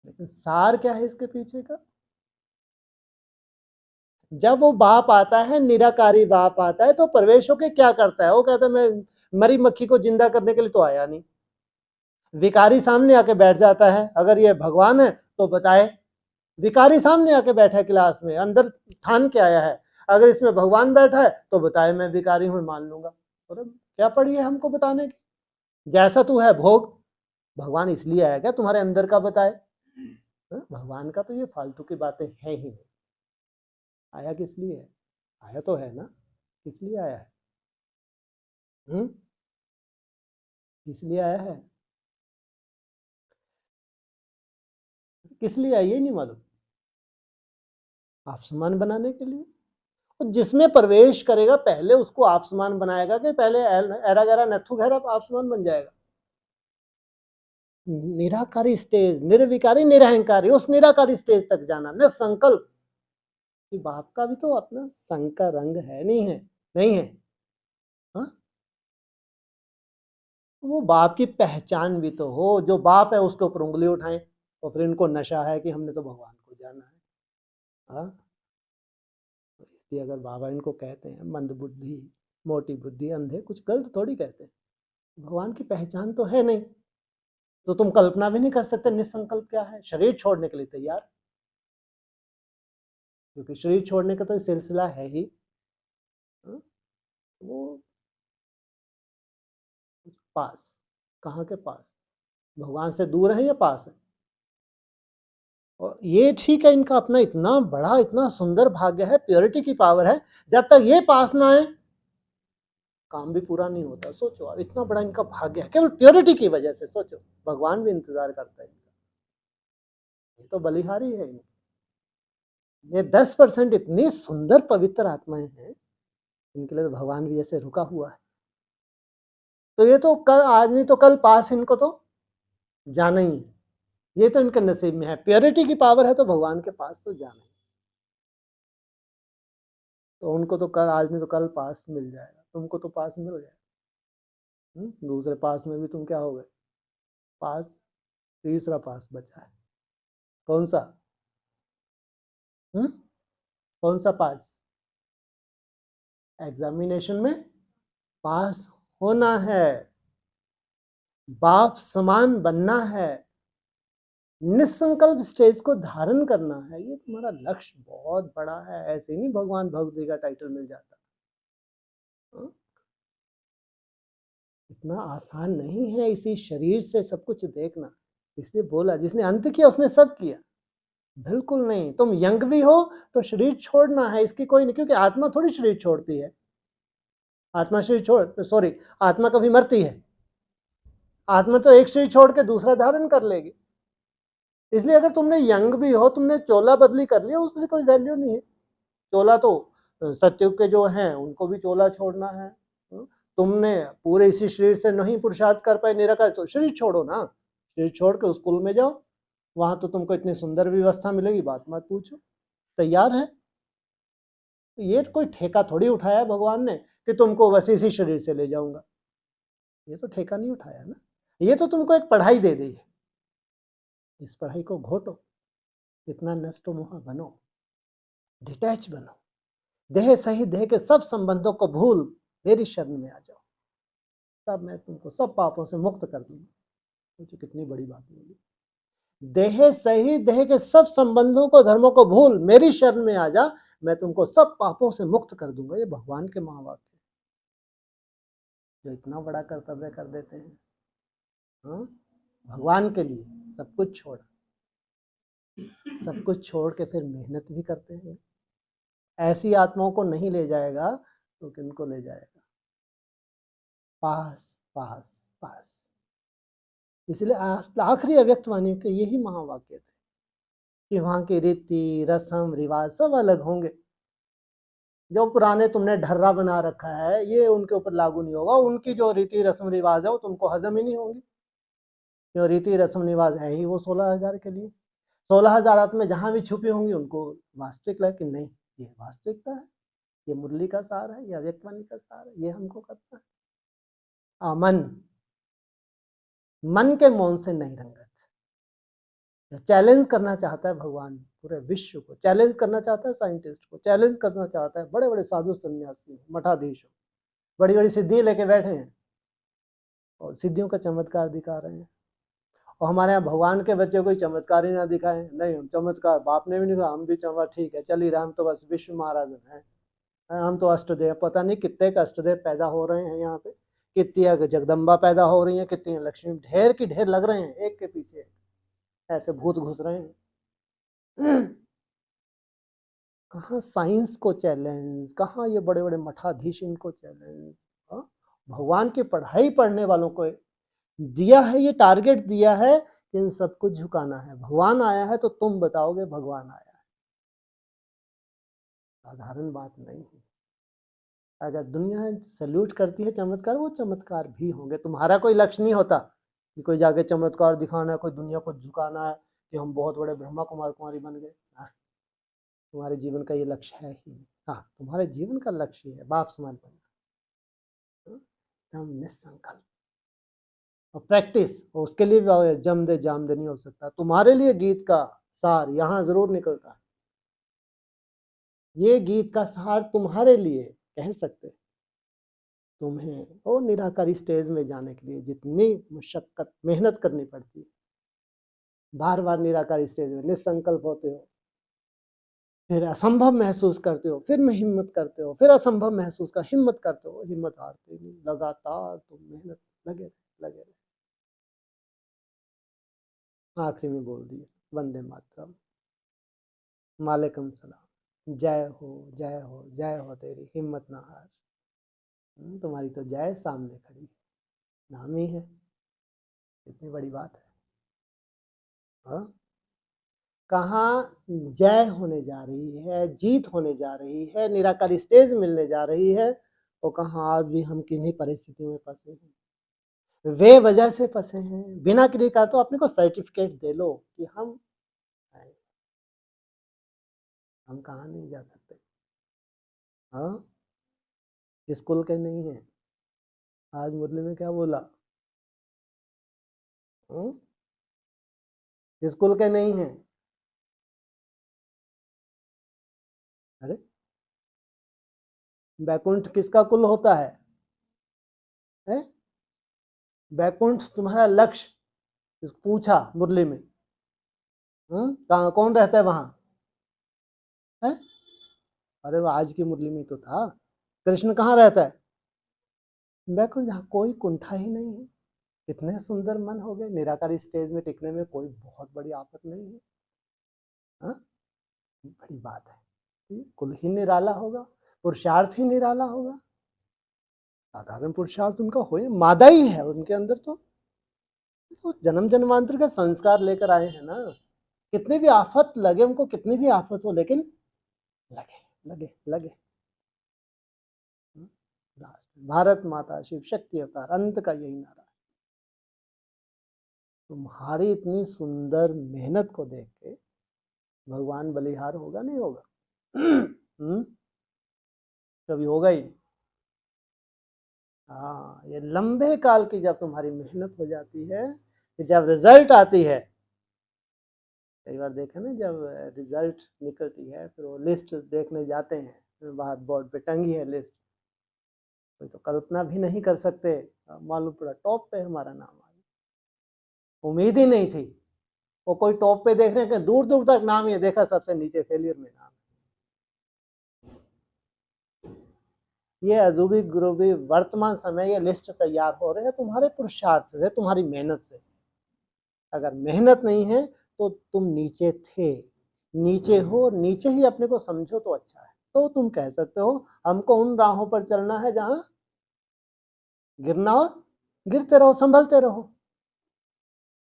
लेकिन सार क्या है इसके पीछे का? जब वो बाप आता है, निराकारी बाप आता है, तो प्रवेश होके क्या करता है? वो कहता है मैं मरी मक्खी को जिंदा करने के लिए तो आया नहीं। विकारी सामने आके बैठ जाता है, अगर ये भगवान है तो बताए, विकारी सामने आके बैठा है क्लास में, अंदर ठान के आया है, अगर इसमें भगवान बैठा है तो बताए मैं विकारी हूं, मान लूंगा। और क्या पड़ी है हमको बताने की? जैसा तू है भोग, भगवान इसलिए आया क्या तुम्हारे अंदर का बताए? भगवान का तो ये फालतू की बातें है ही नहीं। आया किस लिए है? आया तो है ना, किस लिए आया है? किस लिए आया है? किस लिए आया ये नहीं मालूम? आप समान बनाने के लिए। तो जिसमें प्रवेश करेगा पहले उसको आप समान बनाएगा, कि पहले एरा गहरा नथु गहरा आप समान बन जाएगा? निराकारी स्टेज, निर्विकारी निरहंकारी, उस निराकारी स्टेज तक जाना, न संकल्प कि बाप का भी तो अपना संग का रंग है, नहीं है? नहीं है? हा? वो बाप की पहचान भी तो हो, जो बाप है उसके ऊपर उंगली उठाएं, और फिर इनको नशा है कि हमने तो भगवान को जाना है। हाँ, इसलिए अगर बाबा इनको कहते हैं मंद बुद्धि, मोटी बुद्धि, अंधे, कुछ गलत थोड़ी कहते हैं। भगवान की पहचान तो है नहीं, तो तुम कल्पना भी नहीं कर सकते निसंकल्प क्या है। शरीर छोड़ने के लिए तैयार, क्योंकि शरीर छोड़ने का तो सिलसिला है ही। वो पास, कहाँ के पास? भगवान से दूर है या पास है? और ये ठीक है, इनका अपना इतना बड़ा इतना सुंदर भाग्य है, प्योरिटी की पावर है, जब तक ये पास ना आए काम भी पूरा नहीं होता। सोचो अब इतना बड़ा इनका भाग्य है केवल प्योरिटी की वजह से। सोचो भगवान भी इंतजार करता है इनका, ये तो बलिहारी है इनका। ये 10% इतनी सुंदर पवित्र आत्माएं हैं, इनके लिए तो भगवान भी ऐसे रुका हुआ है। तो ये तो कल, आज नहीं तो कल पास इनको तो जाना ही है, ये तो इनके नसीब में है। प्योरिटी की पावर है तो भगवान के पास तो जाना ही, तो उनको तो कल, आज नहीं तो कल पास मिल जाएगा। तुमको तो पास मिल गया, दूसरे पास में भी तुम क्या हो गए पास। तीसरा पास बचा है, कौन सा? कौन सा पास? एग्जामिनेशन में पास होना है, बाप समान बनना है, निसंकल्प स्टेज को धारण करना है। ये तुम्हारा लक्ष्य बहुत बड़ा है। ऐसे नहीं भगवान भगवती का टाइटल मिल जाता, इतना आसान नहीं है इसी शरीर से सब कुछ देखना। इसलिए बोला जिसने अंत किया उसने सब किया। बिल्कुल नहीं, तुम यंग भी हो तो शरीर छोड़ना है, इसकी कोई नहीं, क्योंकि आत्मा थोड़ी शरीर छोड़ती है। आत्मा शरीर छोड़, सॉरी, आत्मा कभी मरती है? आत्मा तो एक शरीर छोड़ के दूसरा धारण कर लेगी। इसलिए अगर तुमने यंग भी हो, तुमने चोला बदली कर लिया, उसमें कोई वैल्यू नहीं है। चोला तो सत्युग के जो हैं उनको भी चोला छोड़ना है। तुमने पूरे इसी शरीर से नहीं पुरुषार्थ कर पाए निराकार, तो शरीर छोड़ो ना, शरीर छोड़ के उस कुल में जाओ, वहां तो तुमको इतनी सुंदर व्यवस्था मिलेगी, बात मत पूछो। तैयार है? ये कोई ठेका थोड़ी उठाया भगवान ने कि तुमको बस इसी शरीर से ले जाऊंगा। ये तो ठेका नहीं उठाया ना, ये तो तुमको एक पढ़ाई दे दी है। इस पढ़ाई को घोटो, इतना नष्ट मोह बनो, डिटैच बनो, देह सही देह के सब संबंधों को भूल मेरी शरण में आ जाओ, तब मैं तुमको सब पापों से मुक्त कर दूंगा। सोचो कितनी बड़ी बात होगी। देह सही देह के सब संबंधों को, धर्मों को भूल मेरी शरण में आ जा, मैं तुमको सब पापों से मुक्त कर दूंगा। ये भगवान के महावाक्य जो इतना बड़ा कर्तव्य कर देते हैं। हाँ, भगवान के लिए सब कुछ छोड़ा, सब कुछ छोड़ के फिर मेहनत भी करते हैं। ऐसी आत्माओं को नहीं ले जाएगा तो किनको ले जाएगा? पास पास पास। इसलिए आखिरी अव्यक्त वाणी के यही महावाक्य थे कि वहां की रीति रस्म रिवाज सब अलग होंगे। जो पुराने तुमने ढर्रा बना रखा है ये उनके ऊपर लागू नहीं होगा। उनकी जो रीति रस्म रिवाज है वो तुमको हजम ही नहीं होंगी, जो रीति रस्म रिवाज है ही वो 16,000 के लिए। 16,000 आत्मा जहां भी छुपी होंगी उनको वास्तविक लगे कि नहीं ये वास्तविकता है, ये मुरली का सार है, ये अव्यक्तवाणी का सार है, ये हमको करता है। मन के मौन से नहीं रंगत। चैलेंज करना चाहता है भगवान पूरे विश्व को, चैलेंज करना चाहता है साइंटिस्ट को, चैलेंज करना चाहता है बड़े बड़े साधु सन्यासी मठाधीश, बड़ी बड़ी सिद्धियां लेके बैठे हैं और सिद्धियों का चमत्कार दिखा रहे हैं। और हमारे यहाँ भगवान के बच्चे कोई चमत्कार ही ना दिखाए, नहीं हम चमत्कार बाप ने भी नहीं कहा, हम भी चमत्कार ठीक है चलिए राम तो बस विश्व महाराज हैं, हम तो अष्टदेव, पता नहीं कितने का अष्टदेव पैदा हो रहे हैं यहाँ पे, कितनी जगदम्बा पैदा हो रही है, कितनी लक्ष्मी, ढेर की ढेर लग रहे हैं एक के पीछे, ऐसे भूत घुस रहे हैं। कहाँ साइंस को चैलेंज, कहाँ ये बड़े बड़े मठाधीश इनको चैलेंज। भगवान की पढ़ाई पढ़ने वालों को दिया है, ये टारगेट दिया है कि इन सब कुछ झुकाना है। भगवान आया है तो तुम बताओगे भगवान आया है, साधारण बात नहीं है। अगर दुनिया सल्यूट करती है चमत्कार, वो चमत्कार भी होंगे। तुम्हारा कोई लक्ष्य नहीं होता कि कोई जाके चमत्कार दिखाना है, कोई दुनिया को झुकाना है कि हम बहुत बड़े ब्रह्मा कुमार कुमारी बन गए। तुम्हारे जीवन का ये लक्ष्य है ही। हाँ, तुम्हारे जीवन का लक्ष्य है बाप समान बनना, एकदम निसंकल्प और प्रैक्टिस। उसके लिए भी जम दे जाम दे नहीं हो सकता। तुम्हारे लिए गीत का सार यहाँ जरूर निकलता है, ये गीत का सार तुम्हारे लिए कह सकते। तुम्हें वो निराकारी स्टेज में जाने के लिए जितनी मुशक्कत मेहनत करनी पड़ती है, बार बार निराकारी स्टेज में निसंकल्प होते हो, फिर असंभव महसूस करते हो, फिर में हिम्मत करते हो, फिर असंभव महसूस कर हिम्मत करते हो, हिम्मत हारते नहीं, लगातार तुम मेहनत लगे लगे। आखिरी में बोल दिए वंदे मातरम, मालेकुम सलाम, जय हो जय हो जय हो तेरी, हिम्मत ना हार। तुम्हारी तो जय सामने खड़ी, नाम ही है, इतनी बड़ी बात है। हाँ, कहाँ जय होने जा रही है, जीत होने जा रही है, निराकारी स्टेज मिलने जा रही है, और कहाँ आज भी हम किन्हीं परिस्थितियों में फंसे हैं, वे वजह से फंसे हैं। बिना क्रिया का तो अपने को सर्टिफिकेट दे लो कि हम कहाँ नहीं जा सकते। हाँ, स्कूल के नहीं है। आज मुरली में क्या बोला? स्कूल के नहीं है। अरे बैकुंठ किसका कुल होता है? बैकुंठ तुम्हारा लक्ष्य पूछा मुरली में। कहाँ कौन रहता है वहां? है? अरे वो आज की मुरली में तो था। कृष्ण कहाँ रहता है? बैकुंठ, जहाँ कोई कुंठा ही नहीं है। कितने सुंदर मन हो गए, निराकारी स्टेज में टिकने में कोई बहुत बड़ी आफत नहीं है। हाँ, बड़ी बात है। कुल ही निराला होगा, पुरुषार्थ ही निराला होगा। साधारण पुरुषार्थ उनका हो, मादा ही है उनके अंदर। तो जन्म जन्मांतर का संस्कार लेकर आए हैं ना। कितनी भी आफत लगे उनको, कितनी भी आफत हो, लेकिन लगे लगे लगे। भारत माता शिव शक्ति अवतार, अंत का यही नारा है। तुम्हारी इतनी सुंदर मेहनत को देख के भगवान बलिहार होगा? नहीं होगा? कभी होगा ही नहीं। हाँ, ये लंबे काल की जब तुम्हारी मेहनत हो जाती है, जब रिजल्ट आती है, कई बार देखा ना, जब रिजल्ट निकलती है फिर वो लिस्ट देखने जाते हैं, बाहर बोर्ड पे टंगी है लिस्ट, कोई तो कल्पना भी नहीं कर सकते, मालूम पड़ा टॉप पे हमारा नाम आ गया। उम्मीद ही नहीं थी। वो कोई टॉप पे देख रहे हैं, दूर दूर तक नाम ही देखा, सबसे नीचे फेलियर में नाम। ये अजूबी गुरूबी वर्तमान समय ये लिस्ट तैयार हो रहे हैं तुम्हारे पुरुषार्थ से, तुम्हारी मेहनत से। अगर मेहनत नहीं है तो तुम नीचे थे, नीचे हो, नीचे ही अपने को समझो तो अच्छा है। तो तुम कह सकते हो हमको उन राहों पर चलना है जहां गिरना हो, गिरते रहो, संभलते रहो।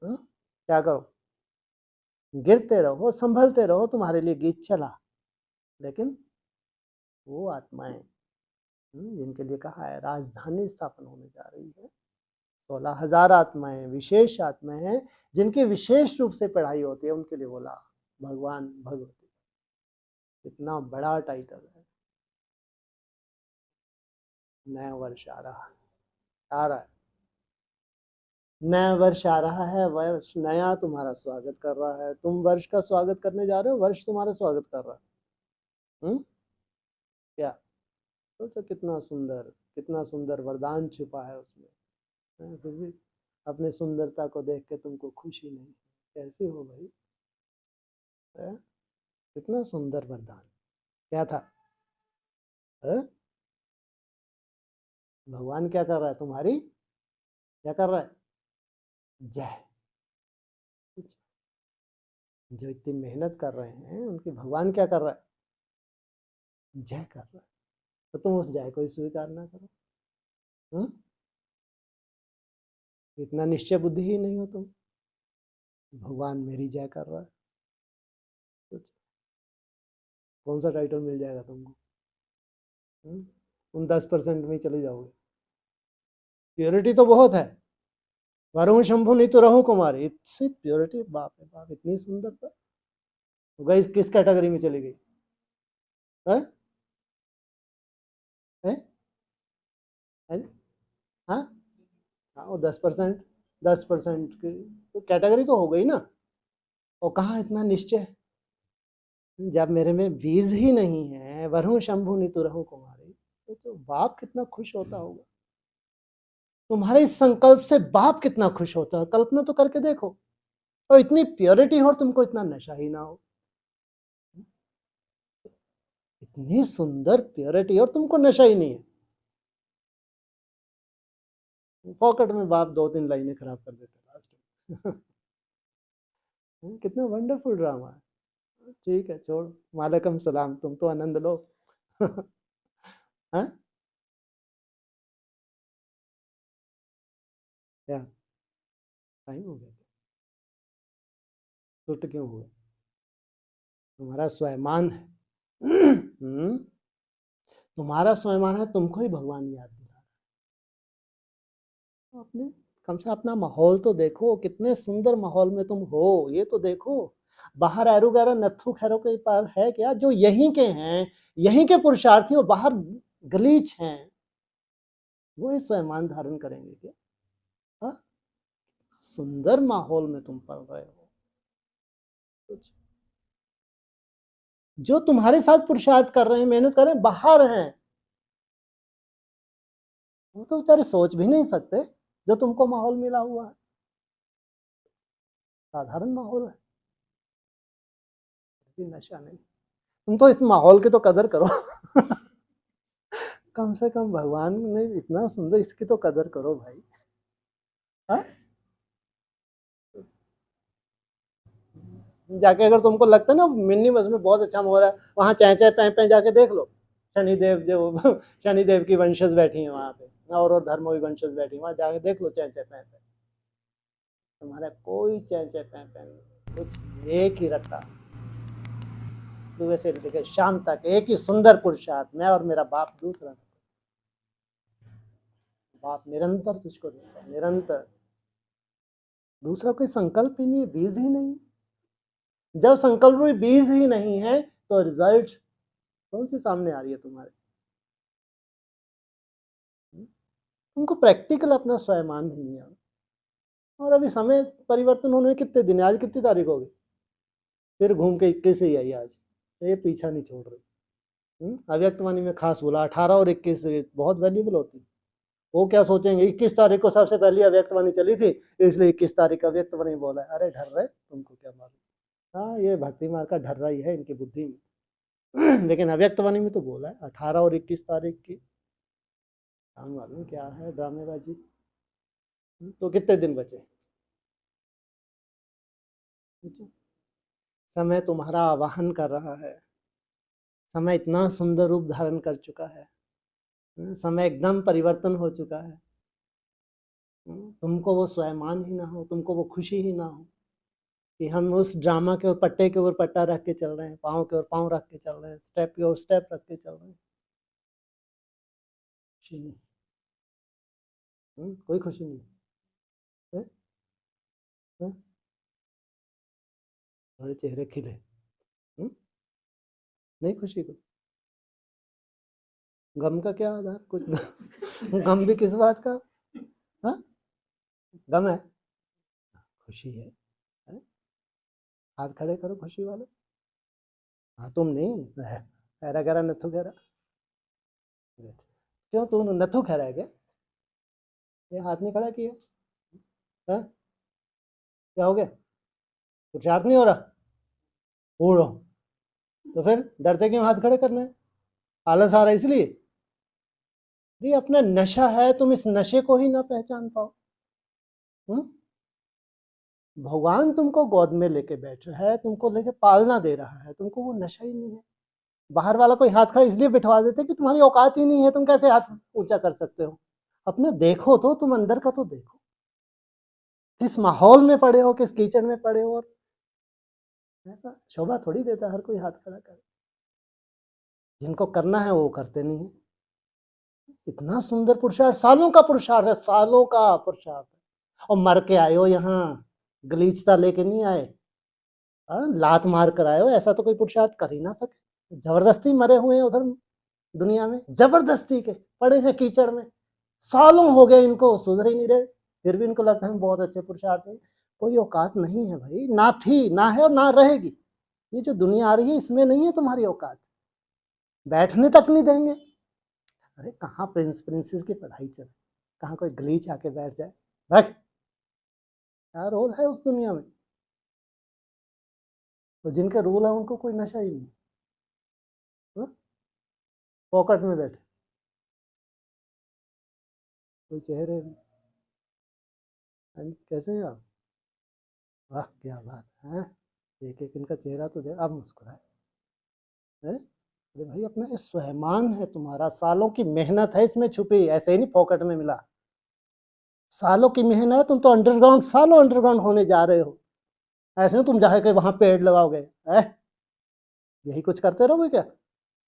क्या करो? गिरते रहो, संभलते रहो, तुम्हारे लिए गीत चला। लेकिन वो आत्माएं जिनके लिए कहा है राजधानी स्थापन होने जा रही है, 16,000 आत्माएं, विशेष आत्माएं हैं, जिनकी विशेष रूप से पढ़ाई होती है, उनके लिए बोला भगवान भगवती। इतना बड़ा टाइटल है। नया वर्ष आ रहा है, आ रहा है, नया वर्ष आ रहा है। वर्ष नया तुम्हारा स्वागत कर रहा है, तुम वर्ष का स्वागत करने जा रहे हो, वर्ष तुम्हारा स्वागत कर रहा है। क्या तो कितना सुंदर वरदान छुपा है उसमें। फिर भी अपने सुंदरता को देख के तुमको खुशी नहीं, कैसे हो भाई? कितना सुंदर वरदान, क्या था? है? भगवान क्या कर रहा है तुम्हारी? क्या कर रहा है? जय। जो इतनी मेहनत कर रहे हैं उनकी भगवान क्या कर रहा है? जय कर रहा है। तो तुम उस जय को स्वीकार ना करो। इतना निश्चय बुद्धि ही नहीं हो तुम। भगवान मेरी जय कर रहा है, कुछ कौन सा टाइटल मिल जाएगा तुमको? उन 10% में ही चले जाओगे। प्योरिटी तो बहुत है। वरुण शंभु नहीं तो रहू कुमारी, इतनी प्योरिटी, बाप रे बाप, इतनी सुंदरता। तो गाइस किस कैटेगरी में चली गई? है? है? है? हाँ, हाँ, वो 10%, 10% की तो कैटेगरी तो हो गई ना। और कहाँ इतना निश्चय? जब मेरे में बीज ही नहीं है, वरुण शंभु नहीं तो रहू कुमारी, तो बाप कितना खुश होता होगा। तुम्हारे इस संकल्प से बाप कितना खुश होता है, कल्पना तो करके देखो। और इतनी प्योरिटी हो और तुमको इतना नशा ही ना हो। इतनी सुंदर प्योरिटी और तुमको नशा ही नहीं है। पॉकेट में बाप 2-3 लाइनें खराब कर देते लास्ट में। कितना वंडरफुल ड्रामा है। ठीक है, छोड़, वालेकुम सलाम, तुम तो आनंद लो। हाँ? क्या टाइम हो गया? टूट क्यों हुआ? तुम्हारा स्वाभिमान है। तुम्हारा स्वाभिमान है, तुमको ही भगवान याद दिला रहा है। अपने कम से अपना माहौल तो देखो, कितने सुंदर माहौल में तुम हो, ये तो देखो। बाहर एरो गैरो नत्थु खैरो के पास है क्या, जो यहीं के हैं, यहीं के पुरुषार्थी और बाहर गलीच हैं, वो ही स्वाभिमान धारण करेंगे क्या? हाँ, सुंदर माहौल में तुम पढ़ रहे हो। कुछ जो तुम्हारे साथ पुरुषार्थ कर रहे हैं, मेहनत कर रहे हैं, बाहर हैं, वो तो बेचारे सोच भी नहीं सकते जो तुमको माहौल मिला हुआ है। साधारण माहौल है, नशा नहीं। तुम तो इस माहौल की तो कदर करो। कम से कम भगवान ने इतना सुंदर, इसकी तो कदर करो भाई। हा? जाके अगर तुमको लगता है ना मिन्नी बस में बहुत अच्छा माहौल है, वहां चाय चाय पै पै जाके देख लो। शनिदेव जो शनिदेव की वंशज बैठी है वहां पे, और धर्मों की वंशज बैठी है, वहां जाके देख लो चाय चाय पै पै। तुम्हारा कोई चाय चाय पै पै नहीं, कुछ एक ही रखा, सुबह से लेकर शाम तक एक ही सुंदर पुरुषार्थ, मैं और मेरा बाप दूसरा। बाप निरंतर तुझको देता है, निरंतर। दूसरा कोई संकल्प ही नहीं है, बीज ही नहीं है। जब संकल्प में बीज ही नहीं है तो रिजल्ट कौन सी सामने आ रही है तुम्हारे? तुमको प्रैक्टिकल अपना स्वाभिमान ही नहीं है। और अभी समय परिवर्तन होने में कितने दिन, आज कितनी तारीख होगी? फिर घूम के 21 ही आई आज, ये पीछा नहीं छोड़ रही। अव्यक्तवाणी में खास बोला 18 और 21 बहुत वैल्यूबल होती। वो क्या सोचेंगे 21 तारीख को सबसे पहले अव्यक्तवाणी चली थी, इसलिए 21 तारीख अव्यक्तवाणी बोला है। अरे ढर रहे, तुमको क्या मालूम। हाँ, ये भक्ति मार्ग का ढर रही है इनकी बुद्धि में। लेकिन अव्यक्तवाणी में तो बोला है 18 और 21 तारीख की। हम मालूम क्या है ड्रामेबाजी। तो कितने दिन बचे? समय तुम्हारा आवाहन कर रहा है, समय इतना सुंदर रूप धारण कर चुका है, समय एकदम परिवर्तन हो चुका है। तुमको वो स्वाभिमान ही ना हो, तुमको वो खुशी ही ना हो कि हम उस ड्रामा के पट्टे के ऊपर पट्टा रख के चल रहे हैं, पाँव के ऊपर पाँव रख के चल रहे हैं, स्टेप के ऊपर स्टेप रख के चल रहे हैं। खुशी नहीं, कोई खुशी नहीं है? तुम्हारे चेहरे खिले, नहीं खुशी को? गम का क्या आधार कुछ? गम भी किस बात का? हाँ, गम है, खुशी है, है? हाथ खड़े करो खुशी वाले। हाँ, तुम नहीं है, ऐरा गैरा नथु गैरा। क्यों तू नथु खैरा है क्या? ये हाथ नहीं खड़ा किया? हाँ, क्या हो गया? पुरुषार्थ नहीं हो रहा? हो रहा, तो फिर डरते क्यों हाथ खड़े करने? आलस आ रहा है इसलिए? ये अपना नशा है, तुम इस नशे को ही ना पहचान पाओ। भगवान तुमको गोद में लेके बैठा है, तुमको लेके पालना दे रहा है, तुमको वो नशा ही नहीं है। बाहर वाला कोई हाथ खड़ा इसलिए बिठवा देते कि तुम्हारी औकात ही नहीं है, तुम कैसे हाथ ऊंचा कर सकते हो? अपने देखो तो, तुम अंदर का तो देखो, किस माहौल में पड़े हो, किस कीचड़ में पड़े हो। और ऐसा शोभा थोड़ी देता हर कोई हाथ खड़ा करे। जिनको करना है वो करते नहीं है। इतना सुंदर पुरुषार्थ, सालों का पुरुषार्थ है, सालों का पुरुषार्थ है। और मर के आए हो यहाँ, गलीचता लेके नहीं आए, लात मार कर आए हो। ऐसा तो कोई पुरुषार्थ कर ही ना सके। जबरदस्ती मरे हुए हैं उधर दुनिया में, जबरदस्ती के पड़े हैं कीचड़ में, सालों हो गए इनको, सुधर ही नहीं रहे, फिर भी इनको लगता है हम बहुत अच्छे पुरुषार्थ हैं। कोई औकात नहीं है भाई, ना थी, ना है और ना रहेगी। ये जो दुनिया आ रही है इसमें नहीं है तुम्हारी औकात, बैठने तक नहीं देंगे। अरे कहाँ प्रिंस प्रिंसेस की पढ़ाई चले, कहाँ कोई गलीच आके बैठ जाए, रख क्या रोल है उस दुनिया में? तो जिनके रूल है उनको कोई नशा ही नहीं, पॉकेट में बैठे कोई चेहरे में। कैसे हैं आप? वाह क्या बात है, एक एक इनका चेहरा तो दे, अब मुस्कुराए है। अरे भाई अपना ये स्वाभिमान है तुम्हारा, सालों की मेहनत है इसमें छुपी, ऐसे ही नहीं पॉकेट में मिला। सालों की मेहनत, तुम तो अंडरग्राउंड, सालों अंडरग्राउंड होने जा रहे हो। ऐसे नहीं तुम जाके वहां पेड़ लगाओगे, यही कुछ करते रहोगे क्या?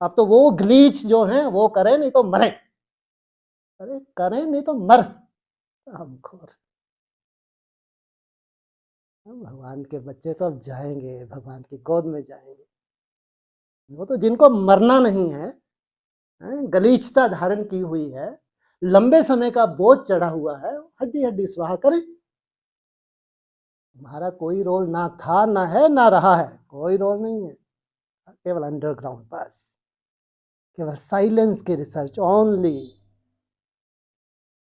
अब तो वो ग्लीच जो है वो करे नहीं तो मरे, अरे करें नहीं तो मर। हमको भगवान के बच्चे तो अब जाएंगे, भगवान की गोद में जाएंगे। वो तो जिनको मरना नहीं है, गलीचता धारण की हुई है, लंबे समय का बोझ चढ़ा हुआ है, हड्डी हड्डी स्वाहा करें। हमारा कोई रोल ना था, ना है, ना रहा है, कोई रोल नहीं है, केवल अंडरग्राउंड बस, केवल साइलेंस की रिसर्च ओनली।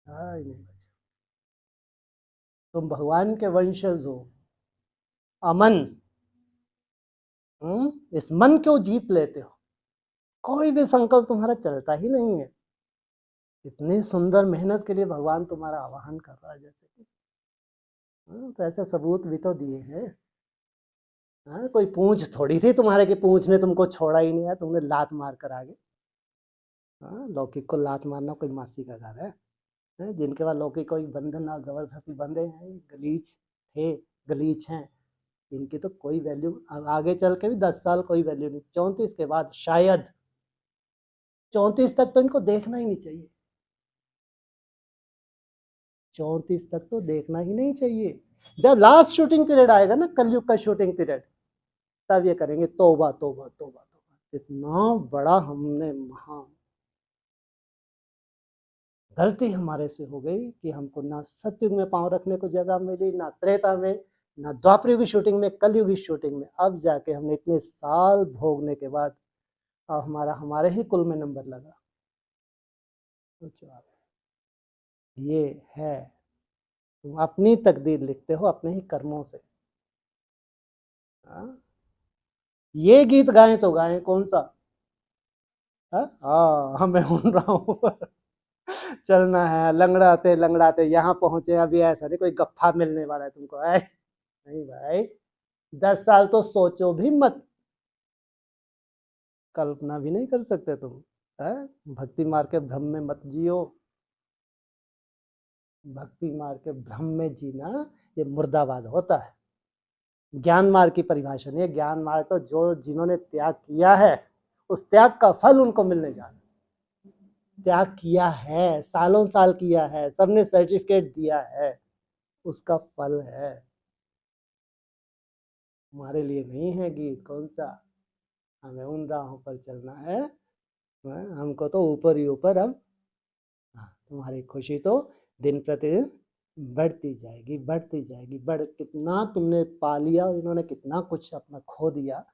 नहीं बच्चे, तुम भगवान के वंशज हो। अमन, इस मन को जीत लेते हो, कोई भी संकल्प तुम्हारा चलता ही नहीं है। इतनी सुंदर मेहनत के लिए भगवान तुम्हारा आवाहन कर रहा है, जैसे कि तो ऐसे सबूत भी तो दिए हैं। कोई पूंछ थोड़ी थी तुम्हारे की पूंछ ने तुमको छोड़ा ही नहीं है, तुमने लात मार कर आगे। लौकिक को लात मारना कोई मासी का घर है? जिनके पास लौकिक कोई बंधन और जबरदस्ती बंधे हैं, गलीच थे, गलीच हैं, इनकी तो कोई वैल्यू आगे चल के भी 10 साल कोई वैल्यू नहीं। 34 के बाद शायद, 34 तक तो इनको देखना ही नहीं चाहिए, 34 तक तो देखना ही नहीं चाहिए। जब लास्ट शूटिंग पीरियड आएगा ना, कलयुग का शूटिंग पीरियड, तब ये करेंगे तौबा तौबा तौबा तौबा, इतना बड़ा हमने महा गलती हमारे से हो गई कि हमको ना सतयुग में पांव रखने को जगह मिली, ना त्रेता में, ना द्वापरयुग की शूटिंग में, कलयुग की शूटिंग में। अब जाके हमने इतने साल भोगने के बाद अब हमारे ही कुल में नंबर लगा। ये है, तुम अपनी तकदीर लिखते हो अपने ही कर्मों से। ये गीत गाएं तो गाएं कौन सा? मैं सुन रहा हूँ। चलना है लंगड़ाते लंगड़ाते यहाँ पहुंचे, अभी ऐसा नहीं कोई गफ्फा मिलने वाला है तुमको, नहीं भाई, 10 साल तो सोचो भी मत, कल्पना भी नहीं कर सकते तुम। भक्ति मार्ग के भ्रम में मत जियो, भक्ति मार्ग के भ्रम में जीना ये मुर्दाबाद होता है। ज्ञान मार्ग की परिभाषा नहीं है, ज्ञान मार्ग तो जो जिन्होंने त्याग किया है उस त्याग का फल उनको मिलने जा रहा है। त्याग किया है, सालों साल किया है, सबने सर्टिफिकेट दिया है, उसका फल है। हमारे लिए नहीं है गीत कौन सा, हमें उन राहों पर चलना है। हमको तो ऊपर ही ऊपर अब तुम्हारी खुशी तो दिन प्रतिदिन बढ़ती जाएगी, बढ़ती जाएगी, कितना तुमने पा लिया और इन्होंने कितना कुछ अपना खो दिया,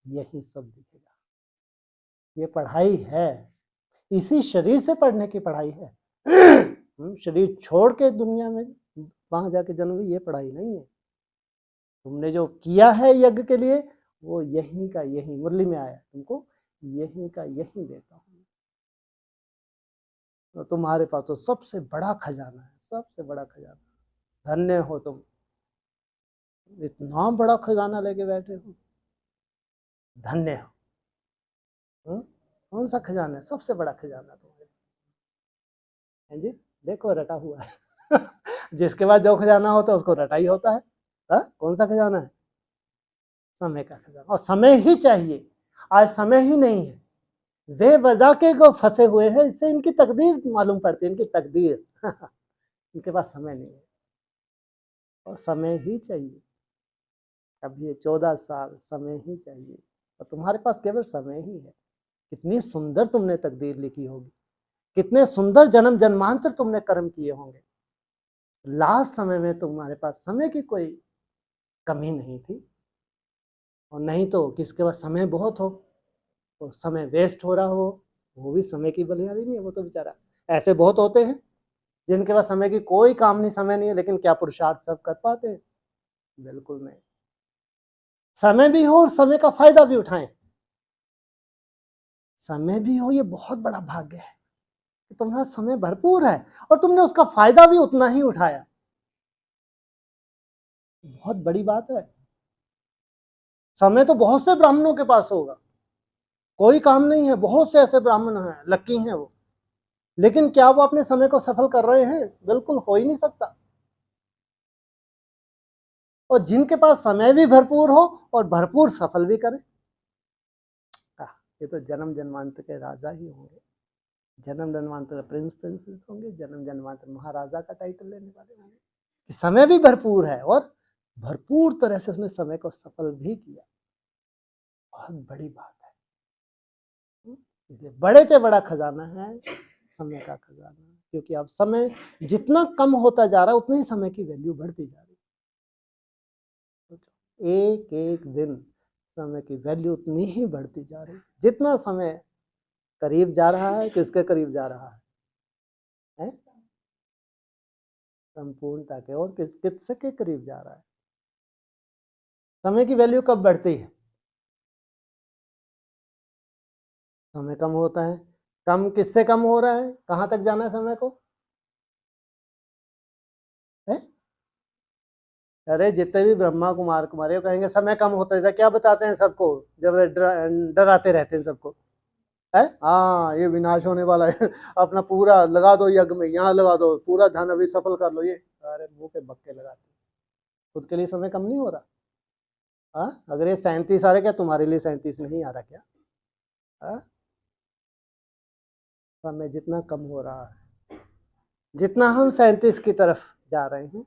यही सब दिखेगा। ये पढ़ाई है, इसी शरीर से पढ़ने की पढ़ाई है। शरीर छोड़ के दुनिया में वहां जाके जन्म हुई, ये पढ़ाई नहीं है। तुमने जो किया है यज्ञ के लिए वो यहीं का यहीं, मुरली में आया, तुमको यहीं का यहीं देता हूँ। तो तुम्हारे पास तो सबसे बड़ा खजाना है, सबसे बड़ा खजाना। धन्य हो तुम, इतना बड़ा खजाना लेके बैठे हो, धन्य हो। कौन सा खजाना है? सबसे बड़ा खजाना तुम्हारे जी, देखो रटा हुआ है। जिसके बाद जो खजाना होता है उसको रटा ही होता है। कौन सा खजाना है? समय का खजाना, और समय ही चाहिए। आज समय ही नहीं है, वे वजह के को फंसे हुए हैं, इससे इनकी तकदीर मालूम पड़ती है, इनकी तकदीर। इनके पास समय नहीं है, और समय ही चाहिए। अब ये 14 साल समय ही चाहिए, और तुम्हारे पास केवल समय ही है। कितनी सुंदर तुमने तकदीर लिखी होगी, कितने सुंदर जन्म जन्मांतर तुमने कर्म किए होंगे। लास्ट समय में तुम्हारे पास समय की कोई कमी नहीं थी, और नहीं तो किसके पास समय बहुत हो तो समय वेस्ट हो रहा हो, वो भी समय की बलिहारी नहीं है। वो तो बेचारा, ऐसे बहुत होते हैं जिनके पास समय की कोई काम नहीं, समय नहीं है, लेकिन क्या पुरुषार्थ सब कर पाते हैं? बिल्कुल नहीं। समय भी हो और समय का फायदा भी उठाएं। समय भी हो, ये बहुत बड़ा भाग्य है कि तुम्हारा समय भरपूर है और तुमने उसका फायदा भी उतना ही उठाया, बहुत बड़ी बात है। समय तो बहुत से ब्राह्मणों के पास होगा, कोई काम नहीं है, बहुत से ऐसे ब्राह्मण हैं, लकी हैं वो, लेकिन क्या वो अपने समय को सफल कर रहे हैं? बिल्कुल हो ही नहीं सकता। और जिनके पास समय भी भरपूर हो और भरपूर सफल भी करे, ये तो जन्म जन्मांतर के राजा ही होंगे, जन्म जन्मांतर प्रिंस प्रिंसेस होंगे, जन्म जन्मांतर महाराजा का टाइटल लेने वाले होंगे कि समय भी भरपूर है और भरपूर तरह से उसने समय को सफल भी किया। बहुत बड़ी बात है। इसलिए बड़े से बड़ा खजाना है समय का खजाना, क्योंकि अब समय जितना कम होता जा रहा है उतनी ही समय की वैल्यू बढ़ती जा रही है। एक एक दिन समय की वैल्यू उतनी ही बढ़ती जा रही है। जितना समय करीब जा रहा है, किसके करीब जा रहा है? संपूर्णता के, और किसके करीब जा रहा है? समय की वैल्यू कब बढ़ती है? समय कम होता है। कम किससे कम हो रहा है? कहां तक जाना है समय को? है? अरे जितने भी ब्रह्मा कुमार कुमारी कहेंगे समय कम होता है, क्या बताते हैं सबको जब डराते रहते हैं सबको? है हाँ, ये विनाश होने वाला है अपना पूरा लगा दो यज्ञ में, यहाँ लगा दो, पूरा धन अभी सफल कर लो। ये अरे मुंह पे बक्के लगाते, खुद के लिए समय कम नहीं हो रहा? हाँ, अगर ये 37 आ रहा, क्या तुम्हारे लिए 37 नहीं आ रहा क्या? हाँ, समय जितना कम हो रहा है, जितना हम 37 की तरफ जा रहे हैं,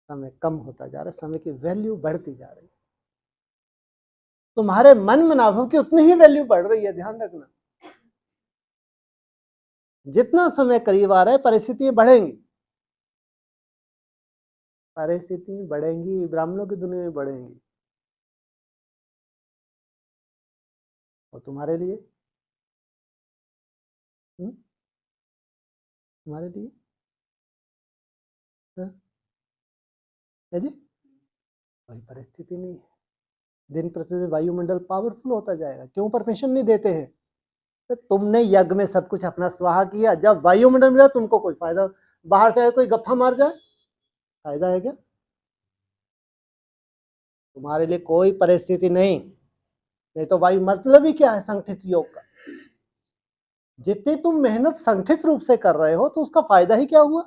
समय कम होता जा रहा है, समय की वैल्यू बढ़ती जा रही है। तुम्हारे मन मनाभव की उतनी ही वैल्यू बढ़ रही है, ध्यान रखना। जितना समय करीब आ रहा है परिस्थितियां बढ़ेंगी, परिस्थितियां बढ़ेंगी, ब्राह्मणों की दुनिया में बढ़ेंगी। और तुम्हारे लिए तुम्हारे लिए है जी, वही परिस्थिति नहीं है। दिन प्रतिदिन वायुमंडल पावरफुल होता जाएगा। क्यों परमिशन नहीं देते हैं? तो तुमने यज्ञ में सब कुछ अपना स्वाहा किया, जब वायुमंडल मिला तुमको कोई फायदा, बाहर से कोई गप्पा मार जाए, फायदा है क्या? तुम्हारे लिए कोई परिस्थिति नहीं तो वायु मतलब ही क्या है संगठित योग का? जितनी तुम मेहनत संगठित रूप से कर रहे हो तो उसका फायदा ही क्या हुआ?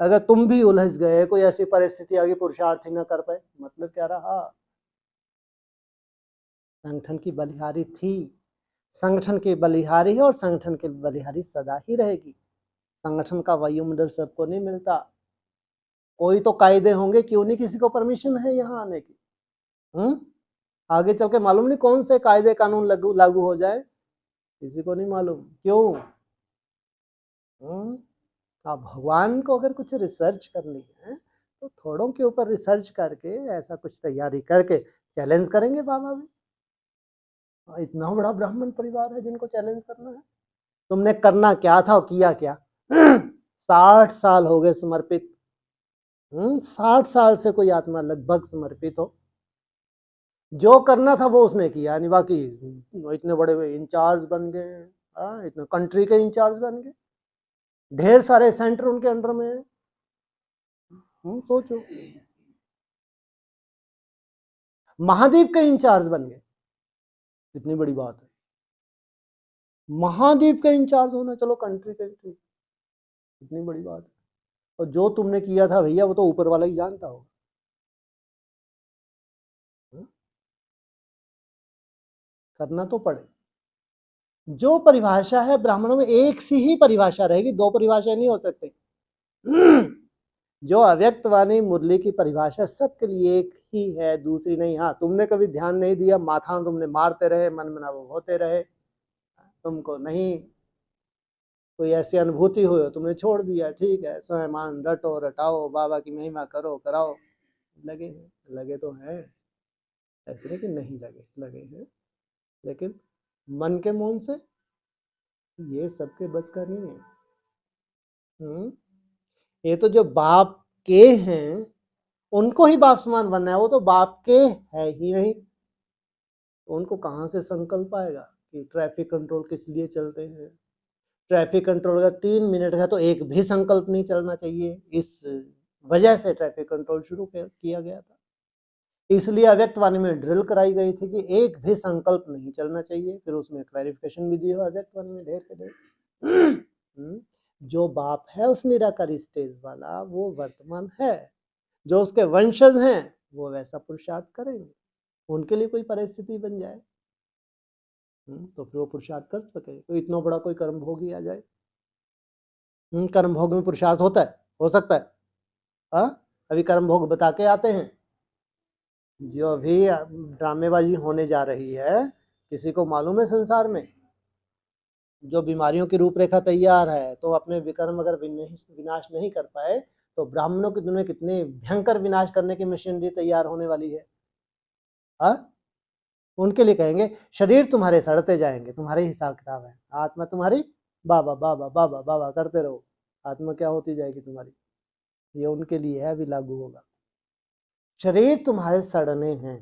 अगर तुम भी उलझ गए, कोई ऐसी परिस्थिति आगे पुरुषार्थ ही ना कर पाए, मतलब क्या रहा? संगठन की बलिहारी थी, संगठन की बलिहारी है और संगठन की बलिहारी सदा ही रहेगी। संगठन का वायुमंडल सबको नहीं मिलता, कोई तो कायदे होंगे, क्यों नहीं किसी को परमिशन है यहाँ आने की? आगे चल के मालूम नहीं कौन से कायदे कानून लागू हो जाए, किसी को नहीं मालूम। क्यों? आप भगवान को अगर कुछ रिसर्च करनी है तो थोड़ों के ऊपर रिसर्च करके ऐसा कुछ तैयारी करके चैलेंज करेंगे बाबा भी। इतना बड़ा ब्राह्मण परिवार है जिनको चैलेंज करना है। तुमने करना क्या था और किया क्या? 60 साल हो गए समर्पित। 60 साल से कोई आत्मा लगभग समर्पित हो, जो करना था वो उसने किया, यानी बाकी इतने बड़े इंचार्ज बन गए, इतने कंट्री के इंचार्ज बन गए, ढेर सारे सेंटर उनके अंडर में है। सोचो, महाद्वीप के इंचार्ज बन गए, कितनी बड़ी बात है। महाद्वीप के इंचार्ज होना, चलो कंट्री के, कितनी बड़ी बात है। और जो तुमने किया था भैया वो तो ऊपर वाला ही जानता होगा। करना तो पड़े। जो परिभाषा है ब्राह्मणों में एक सी ही परिभाषा रहेगी, दो परिभाषा नहीं हो सकती। जो अव्यक्त वाणी मुरली की परिभाषा सबके लिए एक ही है, दूसरी नहीं। हाँ, तुमने कभी ध्यान नहीं दिया, माथा तुमने मारते रहे, मन मनाव होते रहे, तुमको नहीं कोई ऐसी अनुभूति हुई, तुमने छोड़ दिया, ठीक है, स्वयं रटो रटाओ, बाबा की महिमा करो कराओ, लगे हैं, लगे तो हैं, ऐसे नहीं कि नहीं लगे, लगे हैं, लेकिन मन के मौन से ये सबके बस का नहीं है। ये तो जो बाप के हैं उनको ही बाप समान बनना है, वो तो बाप के है ही नहीं, तो उनको कहाँ से संकल्प आएगा कि ट्रैफिक कंट्रोल किस लिए चलते हैं? ट्रैफिक कंट्रोल अगर 3 मिनट का तो एक भी संकल्प नहीं चलना चाहिए, इस वजह से ट्रैफिक कंट्रोल शुरू किया गया था। इसलिए अव्यक्त वाणी में ड्रिल कराई गई थी कि एक भी संकल्प नहीं चलना चाहिए। फिर उसमें क्लैरिफिकेशन भी दी हो अव्यक्त वाणी में ढेर के ढेर। जो बाप है उस निराकारी स्टेज वाला वो वर्तमान है, जो उसके वंशज हैं वो वैसा पुरुषार्थ करेंगे, उनके लिए कोई परिस्थिति बन जाए तो फिर वो पुरुषार्थ कर सके। तो इतना बड़ा कोई कर्म भोग ही आ जाए, कर्म भोग में पुरुषार्थ होता है, हो सकता है। अभी कर्म भोग बता के आते हैं, जो अभी ड्रामेबाजी होने जा रही है, किसी को मालूम है संसार में जो बीमारियों की रूपरेखा तैयार है, तो अपने विकर्म अगर विनाश नहीं कर पाए तो ब्राह्मणों की दुनिया कितने भयंकर विनाश करने की मशीनरी तैयार होने वाली है। उनके लिए कहेंगे शरीर तुम्हारे सड़ते जाएंगे, तुम्हारे हिसाब किताब है, आत्मा तुम्हारी बाबा बाबा बाबा बाबा करते रहो, आत्मा क्या होती जाएगी तुम्हारी, ये उनके लिए है, अभी लागू होगा। शरीर तुम्हारे सड़ने हैं,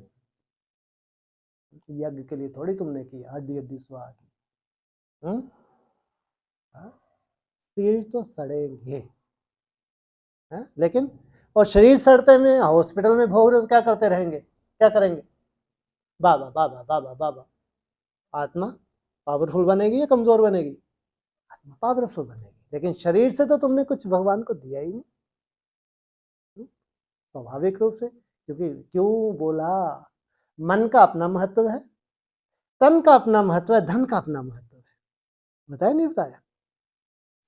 यज्ञ के लिए थोड़ी तुमने किया हड्डी हड्डी सुहा की। शरीर तो सड़ेंगे, लेकिन और शरीर सड़ते में हॉस्पिटल में भोग रहे तो क्या करते रहेंगे, क्या करेंगे, बाबा बाबा बाबा बाबा। आत्मा पावरफुल बनेगी या कमजोर बनेगी, आत्मा पावरफुल बनेगी, लेकिन शरीर से तो तुमने कुछ भगवान को दिया ही नहीं, स्वाभाविक रूप से। क्योंकि क्यों बोला, मन का अपना महत्व है, तन का अपना महत्व है, धन का अपना महत्व है, बताया नहीं बताया,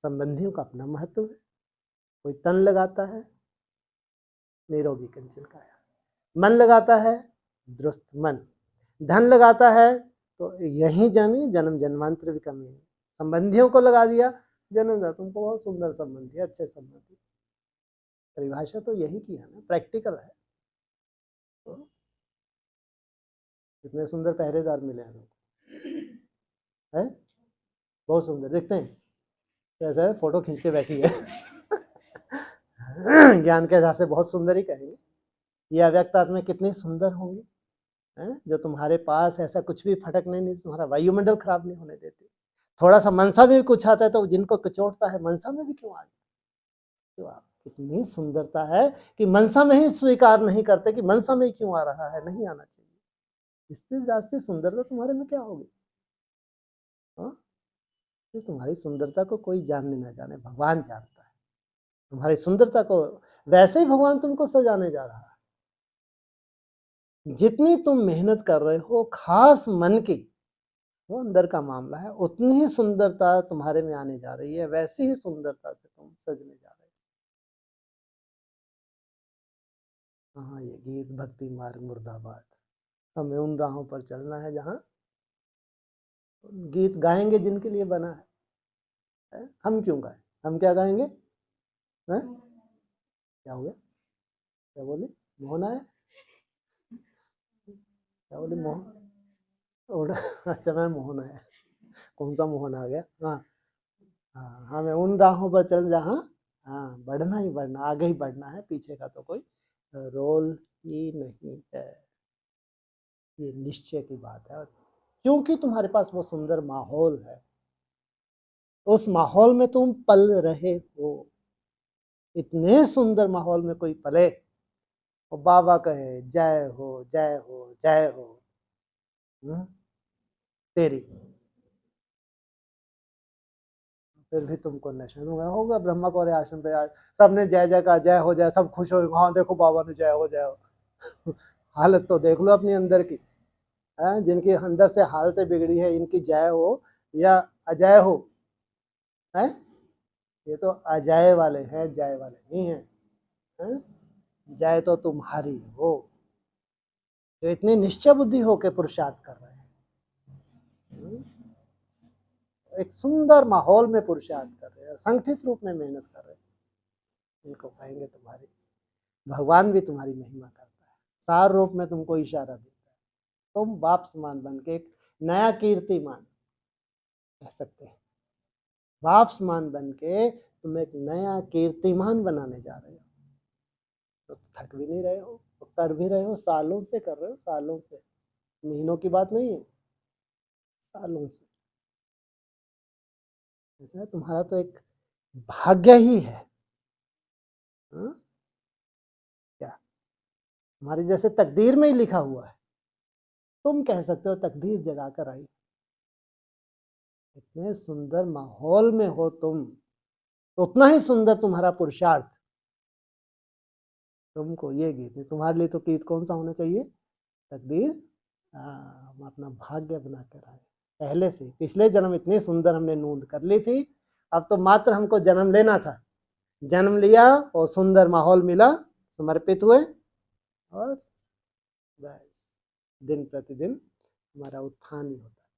संबंधियों का अपना महत्व है। कोई तन लगाता है निरोगी कंचन काया, मन लगाता है दुरुस्त मन, धन लगाता है तो यही जमी जन्म जन्मांतर भी कमी है, संबंधियों को लगा दिया जन्म, तुमको बहुत सुंदर संबंधी, अच्छे संबंधी, परिभाषा तो यही की है ना, प्रैक्टिकल है। तो कितने सुंदर पहरेदार मिले हैं लोग, है बहुत सुंदर दिखते हैं, कैसे है फोटो खींच के बैठी है ज्ञान के हिसाब से बहुत सुंदर ही कहेंगे। ये अव्यक्त आत्मा कितनी सुंदर होंगी, जो तुम्हारे पास ऐसा कुछ भी फटकने नहीं, तुम्हारा वायुमंडल खराब नहीं होने देते। थोड़ा सा मनसा में भी कुछ आता है तो जिनको कचोटता है मनसा में भी क्यों आ जाए, तो आप कितनी सुंदरता है कि मनसा में ही स्वीकार नहीं करते कि मनसा में ही क्यों आ रहा है, नहीं आना चाहिए। इससे ज्यादा सुंदरता तुम्हारे में क्या होगी, तो तुम्हारी सुंदरता को कोई जानने ना जाने, भगवान जानता है तुम्हारी सुंदरता को, वैसे ही भगवान तुमको सजाने जा रहा है। जितनी तुम मेहनत कर रहे हो खास मन की, वो अंदर का मामला है, उतनी ही सुंदरता तुम्हारे में आने जा रही है, वैसी ही सुंदरता से तुम सजने जा रहे हो। हाँ, ये गीत भक्ति मार्ग मुर्दाबाद, हमें उन राहों पर चलना है जहाँ गीत गाएंगे जिनके लिए बना है। हम क्यों गाएं, हम क्या गाएंगे, है? क्या हो गया, क्या बोले, मोहन आया, क्या बोले मोहन, अच्छा मैं मोहन आया, कौन सा मोहन आ गया। हाँ हाँ, हमें उन राहों पर चल जहाँ बढ़ना ही बढ़ना, आगे ही बढ़ना है, पीछे का तो कोई रोल ही नहीं है, ये निश्चय की बात है। क्योंकि तुम्हारे पास वो सुंदर माहौल है, उस माहौल में तुम पल रहे हो, इतने सुंदर माहौल में कोई पले और बाबा कहे जय हो जय हो जय हो, तेरी, फिर भी तुमको नशा होगा। ब्रह्मा को आश्रम पे आज सबने जय जय का, जय हो जय, सब खुश हो, हाँ देखो बाबा ने जय हो जय हो हालत तो देख लो अपनी अंदर की, जिनकी अंदर से हालतें बिगड़ी है, इनकी जय हो या अजय हो, है ये तो अजय वाले हैं, जय वाले नहीं है, जय तो तुम्हारी हो, तो इतनी निश्चय बुद्धि होके पुरुषार्थ कर रहे हैं, एक सुंदर माहौल में पुरुषार्थ कर रहे हैं, संगठित रूप में मेहनत कर रहे हैं, इनको कहेंगे तुम्हारी, भगवान भी तुम्हारी महिमा करता है, सार रूप में तुमको इशारा देता है, तुम बाप समान बन के एक नया कीर्तिमान कह सकते हैं, बाप समान बन के तुम एक नया कीर्तिमान बनाने जा रहे हो, तो थक भी नहीं रहे हो, तो कर भी रहे हो, सालों से कर रहे हो, सालों से, महीनों की बात नहीं है, सालों से। ऐसा तुम्हारा तो एक भाग्य ही है, क्या तुम्हारी जैसे तकदीर में ही लिखा हुआ है, तुम कह सकते हो तकदीर जगा कर आई। इतने सुंदर माहौल में हो तुम, तो उतना ही सुंदर तुम्हारा पुरुषार्थ। तुमको ये गीत है, तुम्हारे लिए तो गीत कौन सा होना चाहिए? तकदीर हम अपना भाग्य बना कर आए। पहले से पिछले जन्म इतनी सुंदर हमने नूंद कर ली थी, अब तो मात्र हमको जन्म लेना था। जन्म लिया और सुंदर माहौल मिला, समर्पित हुए, और बस दिन प्रतिदिन हमारा उत्थान ही होता है।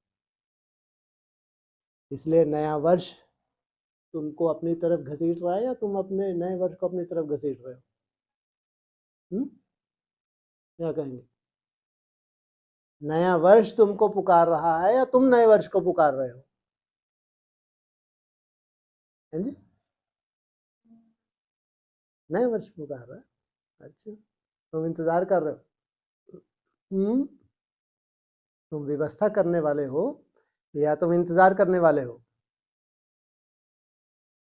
इसलिए नया वर्ष तुमको अपनी तरफ घसीट रहा है या तुम अपने नए वर्ष को अपनी तरफ घसीट रहे हो? क्या कहेंगे? नया वर्ष तुमको पुकार रहा है या तुम नए वर्ष को पुकार रहे हो? हैं जी? नए वर्ष पुकार रहा है। अच्छा, तुम इंतजार कर रहे हो? तुम व्यवस्था करने वाले हो या तुम इंतजार करने वाले हो?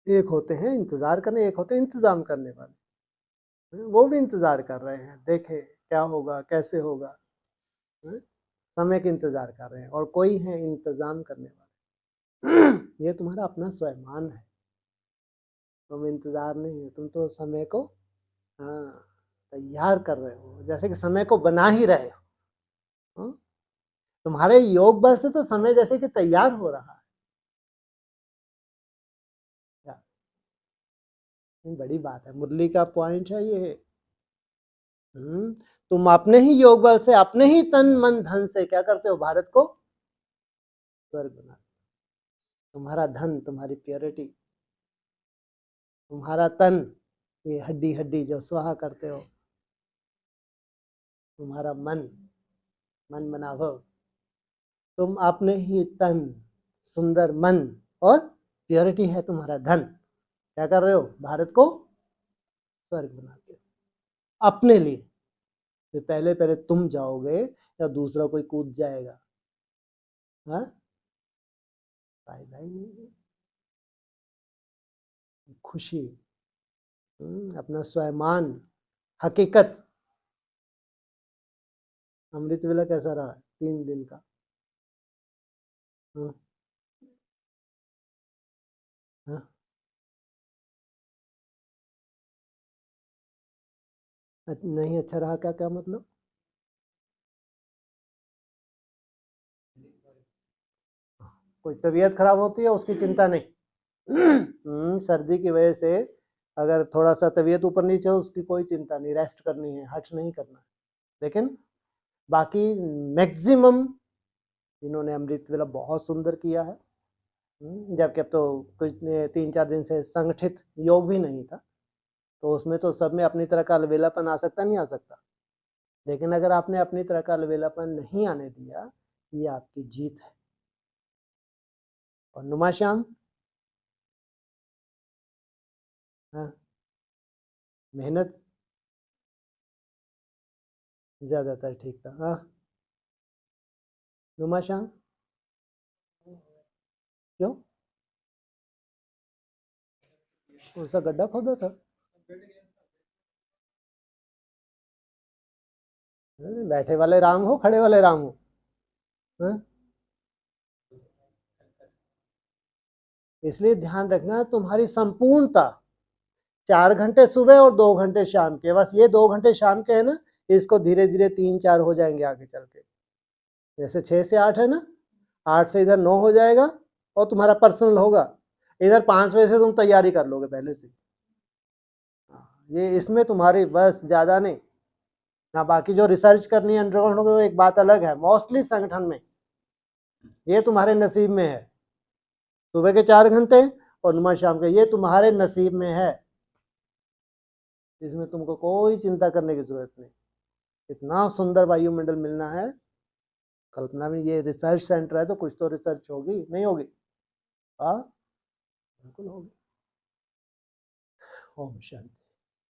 एक होते हैं इंतजार करने, एक होते हैं इंतजाम करने वाले। वो भी इंतजार कर रहे हैं, देखे क्या होगा, कैसे होगा, समय का इंतजार कर रहे हैं। और कोई है इंतजाम करने वाले। ये तुम्हारा अपना स्वयंमान है, तुम इंतजार नहीं है, तुम तो समय को तैयार कर रहे हो, जैसे कि समय को बना ही रहे हो। तुम्हारे योग बल से तो समय जैसे कि तैयार हो रहा है। बड़ी बात है, मुरली का पॉइंट है ये। तुम अपने ही योग बल से, अपने ही तन मन धन से क्या करते हो? भारत को स्वर्ग बनाते। तुम्हारा धन, तुम्हारी प्योरिटी, तुम्हारा तन, ये हड्डी हड्डी जो स्वाहा करते हो, तुम्हारा मन, मन बनाओ, तुम अपने ही तन, सुंदर मन और प्योरिटी है तुम्हारा धन, क्या कर रहे हो? भारत को स्वर्ग बनाते हो अपने लिए। तो पहले पहले तुम जाओगे या दूसरा कोई कूद जाएगा? हाँ, फायदा ही नहीं। खुशी, अपना स्वयंमान, हकीकत। अमृत वेला कैसा रहा 3 दिन का? हाँ, हाँ, नहीं अच्छा रहा क्या? क्या मतलब? कोई तबीयत खराब होती है उसकी चिंता नहीं। सर्दी की वजह से अगर थोड़ा सा तबीयत ऊपर नीचे हो उसकी कोई चिंता नहीं, रेस्ट करनी है, हट नहीं करना है। लेकिन बाकी मैक्सिमम इन्होंने अमृत वेला बहुत सुंदर किया है। जबकि अब तो कुछ 3-4 दिन से संगठित योग भी नहीं था, तो उसमें तो सब में अपनी तरह का अलबेलापन आ सकता नहीं आ सकता। लेकिन अगर आपने अपनी तरह का अलबेलापन नहीं आने दिया, ये आपकी जीत है। और नुमा श्याम, हाँ, मेहनत ज्यादातर ठीक था। हाँ, नुमा श्याम क्यों? कौन सा गड्ढा खोदा था? बैठे वाले राम हो, खड़े वाले राम हो? हाँ? इसलिए ध्यान रखना, तुम्हारी संपूर्णता 4 घंटे सुबह और 2 घंटे शाम के, बस ये 2 घंटे शाम के है ना, इसको धीरे धीरे 3-4 हो जाएंगे आगे चल के। जैसे 6 से 8 है ना, 8 से इधर 9 हो जाएगा, और तुम्हारा पर्सनल होगा। इधर 5 बजे से तुम तैयारी कर लोगे पहले से। ये इसमें तुम्हारी बस ज्यादा नहीं ना। बाकी जो रिसर्च करनी है अंडरग्राउंड हो, एक बात अलग है। मोस्टली संगठन में ये तुम्हारे नसीब में है, सुबह के 4 घंटे और नुमा शाम के, ये तुम्हारे नसीब में है। इसमें तुमको कोई चिंता करने की जरूरत नहीं। इतना सुंदर वायुमंडल मिलना है, कल्पना में। ये रिसर्च सेंटर है तो कुछ तो रिसर्च होगी, नहीं होगी? हाँ, बिल्कुल होगी। ओम शांति।